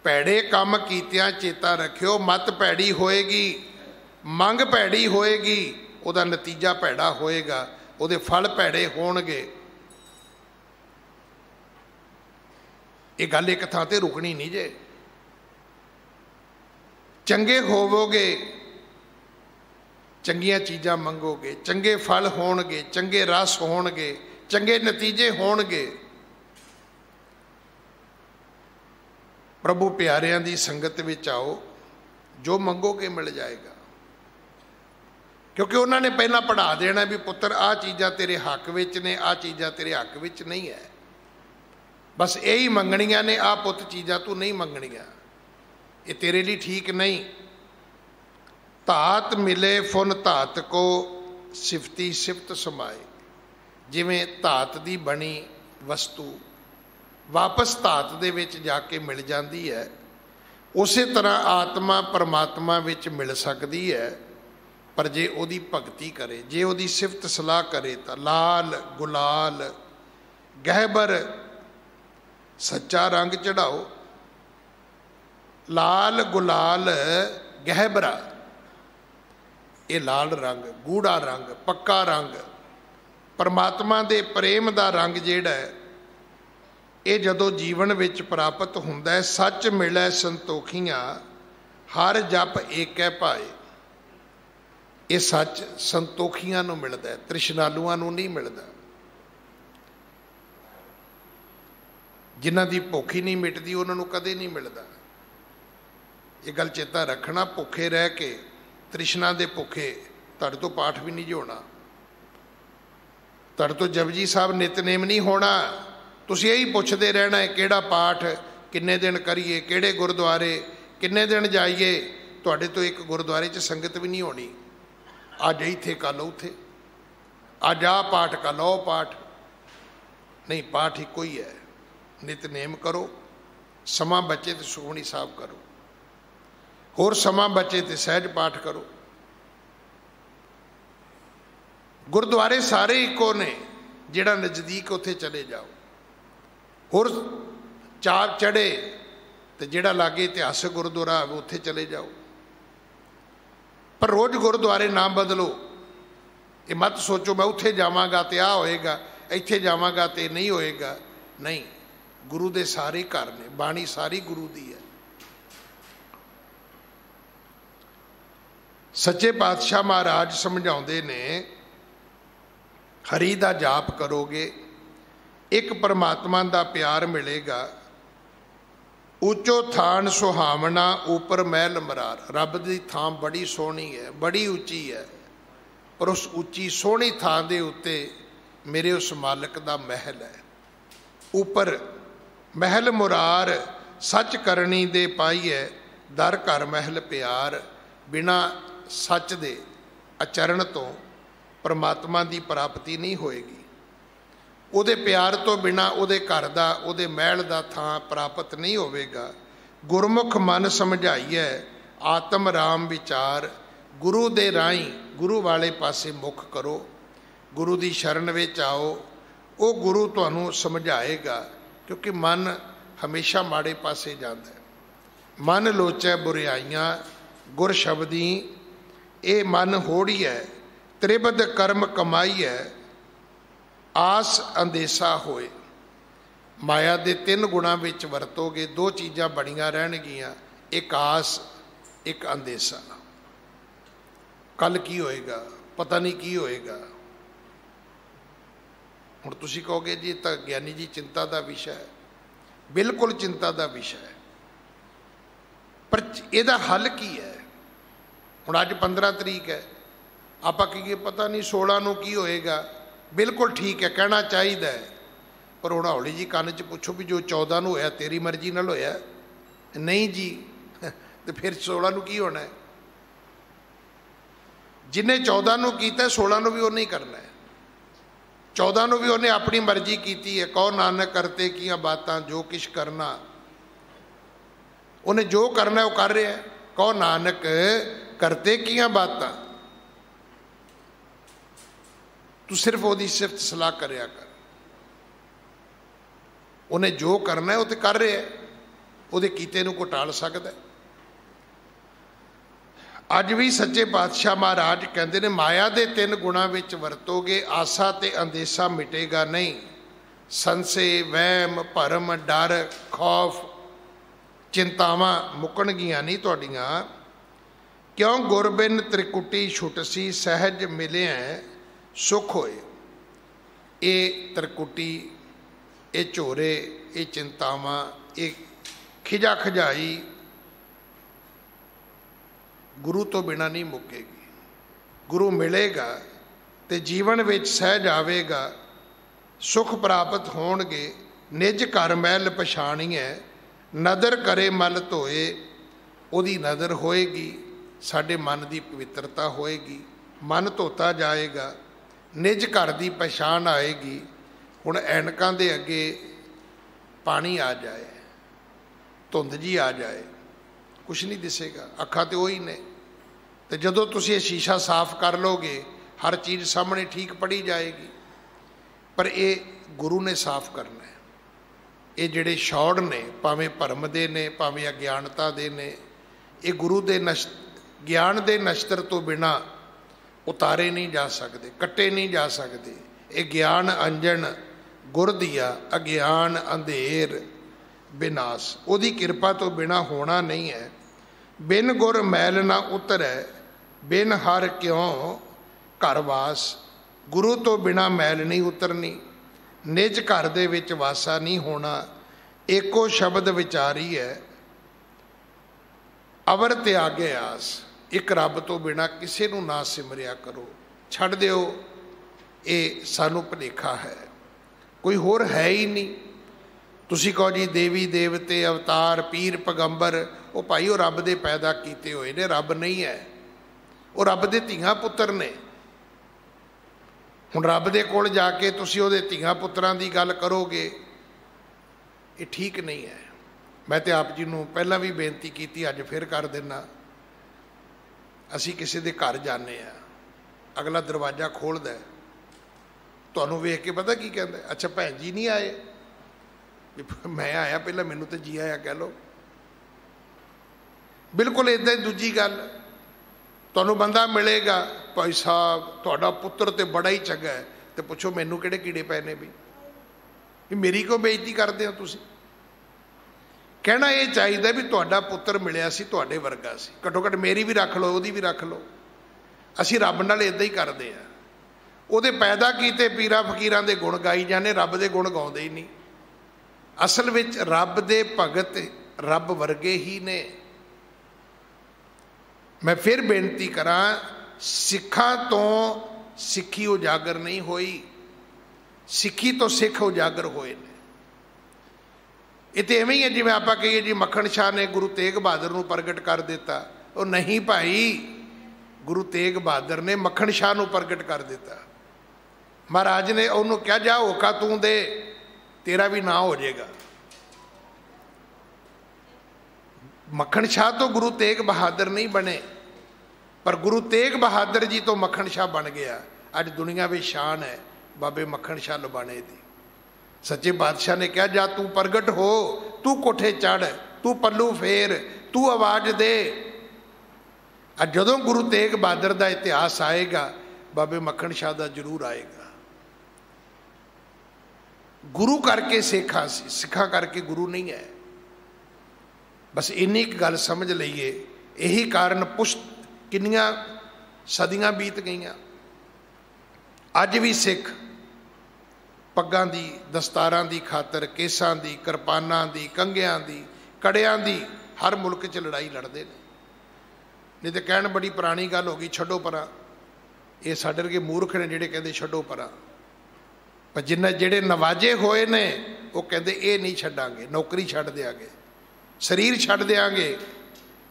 ਭੈੜੇ ਕੰਮ ਕੀਤਿਆਂ ਚੇਤਾ ਰੱਖਿਓ, ਮਤ ਭੈੜੀ ਹੋਏਗੀ, ਮੰਗ ਭੈੜੀ ਹੋਏਗੀ, ਉਹਦਾ ਨਤੀਜਾ ਭੈੜਾ ਹੋਏਗਾ, ਉਹਦੇ ਫਲ ਭੈੜੇ ਹੋਣਗੇ। ਇਹ ਗੱਲ ਇੱਕ ਥਾਂ ਤੇ ਰੁਕਣੀ ਨਹੀਂ ਜੇ। ਚੰਗੇ ਹੋਵੋਗੇ, ਚੰਗੀਆਂ ਚੀਜ਼ਾਂ ਮੰਗੋਗੇ, ਚੰਗੇ ਫਲ ਹੋਣਗੇ, ਚੰਗੇ ਰਸ ਹੋਣਗੇ, ਚੰਗੇ ਨਤੀਜੇ ਹੋਣਗੇ। ਪ੍ਰਭੂ ਪਿਆਰਿਆਂ ਦੀ ਸੰਗਤ ਵਿੱਚ ਆਓ, ਜੋ ਮੰਗੋਗੇ ਮਿਲ ਜਾਏਗਾ। ਕਿਉਂਕਿ ਉਹਨਾਂ ਨੇ ਪਹਿਲਾਂ ਪੜ੍ਹਾ ਦੇਣਾ ਵੀ ਪੁੱਤਰ ਆਹ ਚੀਜ਼ਾਂ ਤੇਰੇ ਹੱਕ ਵਿੱਚ ਨੇ, ਆਹ ਚੀਜ਼ਾਂ ਤੇਰੇ ਹੱਕ ਵਿੱਚ ਨਹੀਂ ਹੈ। ਬਸ ਇਹੀ ਮੰਗਣੀਆਂ ਨੇ, ਆਹ ਪੁੱਤ ਚੀਜ਼ਾਂ ਤੂੰ ਨਹੀਂ ਮੰਗਣੀਆਂ, ਇਹ ਤੇਰੇ ਲਈ ਠੀਕ ਨਹੀਂ। ਧਾਤ ਮਿਲੇ ਫੁਨ ਧਾਤ ਕੋ, ਸਿਫਤੀ ਸਿਫਤ ਸਮਾਏ। ਜਿਵੇਂ ਧਾਤ ਦੀ ਬਣੀ ਵਸਤੂ ਵਾਪਸ ਧਾਤ ਦੇ ਵਿੱਚ ਜਾ ਕੇ ਮਿਲ ਜਾਂਦੀ ਹੈ, ਉਸੇ ਤਰ੍ਹਾਂ ਆਤਮਾ ਪਰਮਾਤਮਾ ਵਿੱਚ ਮਿਲ ਸਕਦੀ ਹੈ। ਪਰ ਜੇ ਉਹਦੀ ਭਗਤੀ ਕਰੇ, ਜੇ ਉਹਦੀ ਸਿਫਤ ਸਲਾਹ ਕਰੇ ਤਾਂ ਲਾਲ ਗੁਲਾਲ ਗਹਿਬਰ ਸੱਚਾ ਰੰਗ ਚੜਾਓ। ਲਾਲ ਗੁਲਾਲ ਗਹਿਬਰਾ, ਇਹ ਲਾਲ ਰੰਗ, ਗੂੜਾ ਰੰਗ, ਪੱਕਾ ਰੰਗ, ਪਰਮਾਤਮਾ ਦੇ ਪ੍ਰੇਮ ਦਾ ਰੰਗ ਜਿਹੜਾ ਹੈ, ਇਹ ਜਦੋਂ ਜੀਵਨ ਵਿੱਚ ਪ੍ਰਾਪਤ ਹੁੰਦਾ ਹੈ। ਸੱਚ ਮਿਲੈ ਸੰਤੋਖੀਆਂ, ਹਰ ਜਪ ਏਕੈ ਭਾਏ। ਇਹ ਸੱਚ ਸੰਤੋਖੀਆਂ ਨੂੰ ਮਿਲਦਾ ਹੈ, ਤ੍ਰਿਸ਼ਨਾਲੂਆਂ ਨੂੰ ਨਹੀਂ ਮਿਲਦਾ। ਜਿਨ੍ਹਾਂ ਦੀ ਭੁੱਖ ਹੀ ਨਹੀਂ ਮਿਟਦੀ ਉਹਨਾਂ ਨੂੰ ਕਦੇ ਨਹੀਂ ਮਿਲਦਾ। ये गल चेता रखना, भुखे रह के तृष्णा दे भुखे तुहाडे तो पाठ भी नहीं होना, तुहाडे तो जपजी साहब नितनेम नहीं होना। तुसीं यही पुछदे रहना है किहड़ा पाठ किन्ने दिन करिए, किहड़े गुरुद्वारे किन्ने दिन जाइए। तुहाडे तो एक गुरुद्वारे च संगत भी नहीं होनी। अज इत्थे कल उत्थे, अज आ पाठ कल ओ पाठ नहीं, पाठ इक्को ही है। नितनेम करो, समा बचे तो सुखमनी साहब करो, होर समा बचे तो सहज पाठ करो। गुरुद्वारे सारे इक्को ने, जिहड़ा नज़दीक उत्थे चले जाओ। होर चार चढ़े तो जिहड़ा लागे इतिहासक गुरुद्वारा उत्थे चले जाओ। पर रोज़ गुरुद्वारे ना बदलो। ये मत सोचो मैं उत्थे जावांगा तो आ होएगा, इत्थे जावांगा तो नहीं होएगा। नहीं, गुरु दे सारे घर ने, बाणी सारी गुरु दी है। सच्चे पातशाह महाराज समझाउंदे ने, हरि दा जाप करोगे एक परमात्मा दा प्यार मिलेगा। उच्चो थान सुहावना ऊपर महल मरार। रब दी थां बड़ी सोहनी है, बड़ी उच्ची है, पर उस उच्ची सोहनी थां दे उत्ते मेरे उस मालिक दा महल है। ऊपर महल मुरार सच करनी दे पाईए, दर घर महल प्यार। बिना सच दे आचरण तो परमात्मा की प्राप्ति नहीं होएगी। उहदे प्यार तो बिना उहदे घर दा, उहदे महल दा थां प्राप्त नहीं होवेगा। गुरमुख मन समझाइए आत्म राम विचार। गुरु दे राही गुरु वाले पासे मुख करो, गुरु की शरण विच आओ। वो गुरु तुहानू समझाएगा, क्योंकि मन हमेशा माड़े पासे जाता है। मन लोचै बुराइयां गुर शब्दी, ये मन होड़ी है। त्रिबद कर्म कमाई है, आस अंदेसा होए। माया दे 3 गुणां विच वरतोगे, 2 चीज़ां बड़ियां रहणगियां, एक आस एक अंदेसा। कल की होएगा पता नहीं की होएगा। हुण तुसीं कहोगे जी तां ज्ञानी जी चिंता का विषय है। बिल्कुल चिंता का विषय है, पर इहदा हल की है? हुण अज 15 तरीक है, आपां कहिए पता नहीं 16 नूं की होएगा। बिल्कुल ठीक है, कहना चाहिए है, पर हुण हौली जी कान च पुछो भी जो 14 नूं होया तेरी मर्जी नाल होया? नहीं जी, तो फिर 16 नूं की होना है? जिन्हें 14 नूं कीता 16 नूं भी उन्हें ही करना है। 14 नूं भी उन्हें अपनी मर्जी की है। कहो नानक करते किया बातां जो किश करना, उन्हें जो करना है वो कर रहा है। कहो नानक करते किया बातां, तू सिर्फ वो सिफत सलाह करया कर। उन्हें जो करना है वो तो कर रहा है, वो कीते नूं कोई टाल सकता है? अज भी सच्चे पातशाह महाराज कहते हैं माया के 3 गुणां विच वरतोगे, आसा ते अंदेसा मिटेगा नहीं। संशय वहम भरम डर खौफ चिंतावां मुकणगियां नहीं तुहाडीआं। क्यों गुरबिन त्रिकुटी छुटसी, सहज मिले सुख होए। ये त्रिकुटी, ये झोरे, ये चिंतावां, ये खिजा खजाई गुरु तो बिना नहीं मुकेगी। गुरु मिलेगा तो जीवन विच सहज आवेगा, सुख प्राप्त होणगे। निज घर महल पछाणीए, नदर करे मल धोए। उहदी नदर होएगी, साडे मन की पवित्रता होएगी, मन धोता जाएगा, निज घर की पछाण आएगी। हुण ऐनकां दे अगे पानी आ जाए, धुंध जी आ जाए, कुछ नहीं दिसेगा, अखां तो वही ने। तो जदों तुसीं शीशा साफ कर लोगे, हर चीज़ सामने ठीक पड़ी जाएगी। पर ये गुरु ने साफ करना है। ये जिहड़े छौड़ ने, भावें भरम दे ने भावें अज्ञानता दे ने, ये गुरु दे ज्ञान दे नश्तर तो बिना उतारे नहीं जा सकते, कट्टे नहीं जा सकते। ये ज्ञान अंजन गुर दिया, अज्ञान अंधेर विनाश। उहदी किरपा तो बिना होना नहीं है। बिन गुर मैल ना उतरै, बिन हर क्यों घर वास। गुरु तो बिना मैल नहीं उतरनी, निज घर दे विच वासा नहीं होना। एको शब्द विचारी है, ਅਵਰ ਤਿਆਗੇ ਆਸ, ਇੱਕ ਰੱਬ ਤੋਂ ਬਿਨਾਂ ਕਿਸੇ ਨੂੰ ਨਾ ਸਿਮਰਿਆ ਕਰੋ, ਛੱਡ ਦਿਓ, ਇਹ ਸਾਨੂੰ ਭੁਲੇਖਾ ਹੈ, ਕੋਈ ਹੋਰ ਹੈ ਹੀ ਨਹੀਂ। ਤੁਸੀਂ ਕਹੋ ਜੀ ਦੇਵੀ ਦੇਵਤੇ ਅਵਤਾਰ ਪੀਰ ਪੈਗੰਬਰ, ਉਹ ਭਾਈ ਉਹ ਰੱਬ ਦੇ ਪੈਦਾ ਕੀਤੇ ਹੋਏ ਨੇ, ਰੱਬ ਨਹੀਂ ਹੈ, ਉਹ ਰੱਬ ਦੇ ਧੀਆਂ ਪੁੱਤਰ ਨੇ। ਹੁਣ ਰੱਬ ਦੇ ਕੋਲ ਜਾ ਕੇ ਤੁਸੀਂ ਉਹਦੇ ਧੀਆਂ ਪੁੱਤਰਾਂ ਦੀ ਗੱਲ ਕਰੋਗੇ, ਇਹ ਠੀਕ ਨਹੀਂ ਹੈ। ਮੈਂ ਤੇ ਆਪ ਜੀ ਨੂੰ ਪਹਿਲਾਂ ਵੀ ਬੇਨਤੀ ਕੀਤੀ, ਅੱਜ ਫਿਰ ਕਰ ਦਿੰਦਾ। ਅਸੀਂ ਕਿਸੇ ਦੇ ਘਰ ਜਾਂਦੇ ਹਾਂ, ਅਗਲਾ ਦਰਵਾਜ਼ਾ ਖੋਲ੍ਹਦਾ, ਤੁਹਾਨੂੰ ਵੇਖ ਕੇ ਪਤਾ ਕੀ ਕਹਿੰਦਾ, ਅੱਛਾ ਭੈਣ ਜੀ ਨਹੀਂ ਆਏ, ਮੈਂ ਆਇਆ ਪਹਿਲਾਂ, ਮੈਨੂੰ ਤਾਂ ਜੀ ਆਇਆ ਕਹਿ ਲਓ। ਬਿਲਕੁਲ ਇੱਦਾਂ ਹੀ ਦੂਜੀ ਗੱਲ, ਤੁਹਾਨੂੰ ਬੰਦਾ ਮਿਲੇਗਾ, ਭਾਈ ਸਾਹਿਬ ਤੁਹਾਡਾ ਪੁੱਤਰ ਤੇ ਬੜਾ ਹੀ ਚੰਗਾ ਹੈ, ਤੇ ਪੁੱਛੋ ਮੈਨੂੰ ਕਿਹੜੇ ਕੀੜੇ ਪਏ ਨੇ ਵੀ ਮੇਰੀ ਕਿਉਂ ਬੇਇੱਜ਼ਤੀ ਕਰਦੇ ਹੋ ਤੁਸੀਂ। ਕਹਿਣਾ ਇਹ ਚਾਹੀਦਾ ਵੀ ਤੁਹਾਡਾ ਪੁੱਤਰ ਮਿਲਿਆ ਸੀ, ਤੁਹਾਡੇ ਵਰਗਾ ਸੀ, ਘੱਟੋ ਘੱਟ ਮੇਰੀ ਵੀ ਰੱਖ ਲਓ, ਉਹਦੀ ਵੀ ਰੱਖ ਲਓ। ਅਸੀਂ ਰੱਬ ਨਾਲ ਇੱਦਾਂ ਹੀ ਕਰਦੇ ਹਾਂ, ਉਹਦੇ ਪੈਦਾ ਕੀਤੇ ਪੀਰਾਂ ਫਕੀਰਾਂ ਦੇ ਗੁਣ ਗਾਈ ਜਾਂਦੇ, ਰੱਬ ਦੇ ਗੁਣ ਗਾਉਂਦੇ ਹੀ ਨਹੀਂ। ਅਸਲ ਵਿੱਚ ਰੱਬ ਦੇ ਭਗਤ ਰੱਬ ਵਰਗੇ ਹੀ ਨੇ। ਮੈਂ ਫਿਰ ਬੇਨਤੀ ਕਰਾਂ, ਸਿੱਖਾਂ ਤੋਂ ਸਿੱਖੀ ਉਜਾਗਰ ਨਹੀਂ ਹੋਈ, ਸਿੱਖੀ ਤੋਂ ਸਿੱਖ ਉਜਾਗਰ ਹੋਏ ਨੇ। ਇਹ ਤਾਂ ਐਵੇਂ ਹੀ ਹੈ ਜਿਵੇਂ ਆਪਾਂ ਕਹੀਏ ਜੀ ਮੱਖਣ ਸ਼ਾਹ ਨੇ ਗੁਰੂ ਤੇਗ ਬਹਾਦਰ ਨੂੰ ਪ੍ਰਗਟ ਕਰ ਦਿੱਤਾ। ਉਹ ਨਹੀਂ ਭਾਈ, ਗੁਰੂ ਤੇਗ ਬਹਾਦਰ ਨੇ ਮੱਖਣ ਸ਼ਾਹ ਨੂੰ ਪ੍ਰਗਟ ਕਰ ਦਿੱਤਾ। ਮਹਾਰਾਜ ਨੇ ਉਹਨੂੰ ਕਿਹਾ ਜਾ ਹੋਕਾ ਤੂੰ ਦੇ, ਤੇਰਾ ਵੀ ਨਾਂ ਹੋ ਜਾਏਗਾ। ਮੱਖਣ ਸ਼ਾਹ ਤੋਂ ਗੁਰੂ ਤੇਗ ਬਹਾਦਰ ਨਹੀਂ ਬਣੇ, ਪਰ ਗੁਰੂ ਤੇਗ ਬਹਾਦਰ ਜੀ ਤੋਂ ਮੱਖਣ ਸ਼ਾਹ ਬਣ ਗਿਆ। ਅੱਜ ਦੁਨੀਆ ਵਿੱਚ ਸ਼ਾਨ ਹੈ ਬਾਬੇ ਮੱਖਣ ਸ਼ਾਹ ਲੁਬਾਣੇ ਦੀ। ਸੱਚੇ ਬਾਦਸ਼ਾਹ ਨੇ ਕਿਹਾ ਜਾ ਤੂੰ ਪ੍ਰਗਟ ਹੋ, ਤੂੰ ਕੋਠੇ ਚੜ੍ਹ, ਤੂੰ ਪੱਲੂ ਫੇਰ, ਤੂੰ ਆਵਾਜ਼ ਦੇ। ਅੱਜ ਜਦੋਂ ਗੁਰੂ ਤੇਗ ਬਹਾਦਰ ਦਾ ਇਤਿਹਾਸ ਆਏਗਾ, ਬਾਬੇ ਮੱਖਣ ਸ਼ਾਹ ਦਾ ਜ਼ਰੂਰ ਆਏਗਾ। ਗੁਰੂ ਕਰਕੇ ਸਿੱਖਾਂ ਸੀ, ਸਿੱਖਾਂ ਕਰਕੇ ਗੁਰੂ ਨਹੀਂ ਹੈ। ਬਸ ਇੰਨੀ ਇੱਕ ਗੱਲ ਸਮਝ ਲਈਏ। ਇਹੀ ਕਾਰਨ ਕਿੰਨੀਆਂ ਸਦੀਆਂ ਬੀਤ ਗਈਆਂ, ਅੱਜ ਵੀ ਸਿੱਖ ਪੱਗਾਂ ਦੀ, ਦਸਤਾਰਾਂ ਦੀ ਖਾਤਰ, ਕੇਸਾਂ ਦੀ, ਕਿਰਪਾਨਾਂ ਦੀ, ਕੰਘਿਆਂ ਦੀ, ਕੜਿਆਂ ਦੀ ਹਰ ਮੁਲਕ 'ਚ ਲੜਾਈ ਲੜਦੇ ਨੇ। ਨਹੀਂ ਤਾਂ ਕਹਿਣ ਬੜੀ ਪੁਰਾਣੀ ਗੱਲ ਹੋ ਗਈ, ਛੱਡੋ ਪਰਾਂ। ਇਹ ਸਾਡੇ ਵਰਗੇ ਮੂਰਖ ਨੇ ਜਿਹੜੇ ਕਹਿੰਦੇ ਛੱਡੋ ਪਰਾਂ, ਪਰ ਜਿਹੜੇ ਨਵਾਜੇ ਹੋਏ ਨੇ ਉਹ ਕਹਿੰਦੇ ਇਹ ਨਹੀਂ ਛੱਡਾਂਗੇ, ਨੌਕਰੀ ਛੱਡ ਦਿਆਂਗੇ, ਸਰੀਰ ਛੱਡ ਦਿਆਂਗੇ,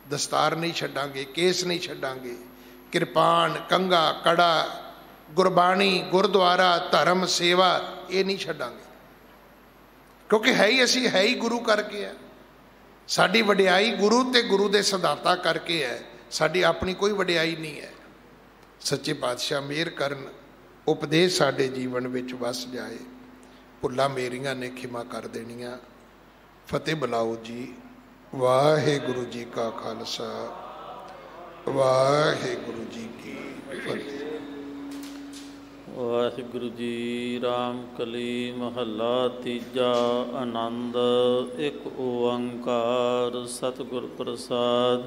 ਦਸਤਾਰ ਨਹੀਂ ਛੱਡਾਂਗੇ, ਕੇਸ ਨਹੀਂ ਛੱਡਾਂਗੇ, ਕਿਰਪਾਨ, ਕੰਘਾ, ਕੜਾ, ਗੁਰਬਾਣੀ, ਗੁਰਦੁਆਰਾ, ਧਰਮ, ਸੇਵਾ ਇਹ ਨਹੀਂ ਛੱਡਾਂਗੇ। ਕਿਉਂਕਿ ਹੈ ਹੀ ਅਸੀਂ ਹੈ ਹੀ ਗੁਰੂ ਕਰਕੇ ਹੈ। ਸਾਡੀ ਵਡਿਆਈ ਗੁਰੂ ਤੇ ਗੁਰੂ ਦੇ ਸਿਧਾਂਤਾਂ ਕਰਕੇ ਹੈ, ਸਾਡੀ ਆਪਣੀ ਕੋਈ ਵਡਿਆਈ ਨਹੀਂ ਹੈ। ਸੱਚੇ ਪਾਤਸ਼ਾਹ ਮਿਹਰ ਕਰਨ, ਉਪਦੇਸ਼ ਸਾਡੇ ਜੀਵਨ ਵਿੱਚ ਵਸ ਜਾਏ। ਭੁੱਲਾਂ ਮੇਰੀਆਂ ਨੇ ਖਿਮਾ ਕਰ ਦੇਣੀਆਂ। ਫਤਿਹ ਬੁਲਾਓ ਜੀ। ਵਾਹਿਗੁਰੂ ਜੀ ਕਾ ਖਾਲਸਾ, ਵਾਹਿਗੁਰੂ ਜੀ ਕੀ ਫਤਿਹ। ਵਾਹਿਗੁਰੂ ਜੀ। ਰਾਮ ਕਲੀ ਮਹੱਲਾ ਤੀਜਾ। ਆਨੰਦ। ਇੱਕ ਓੰਕਾਰ ਸਤਿਗੁਰ ਪ੍ਰਸਾਦ।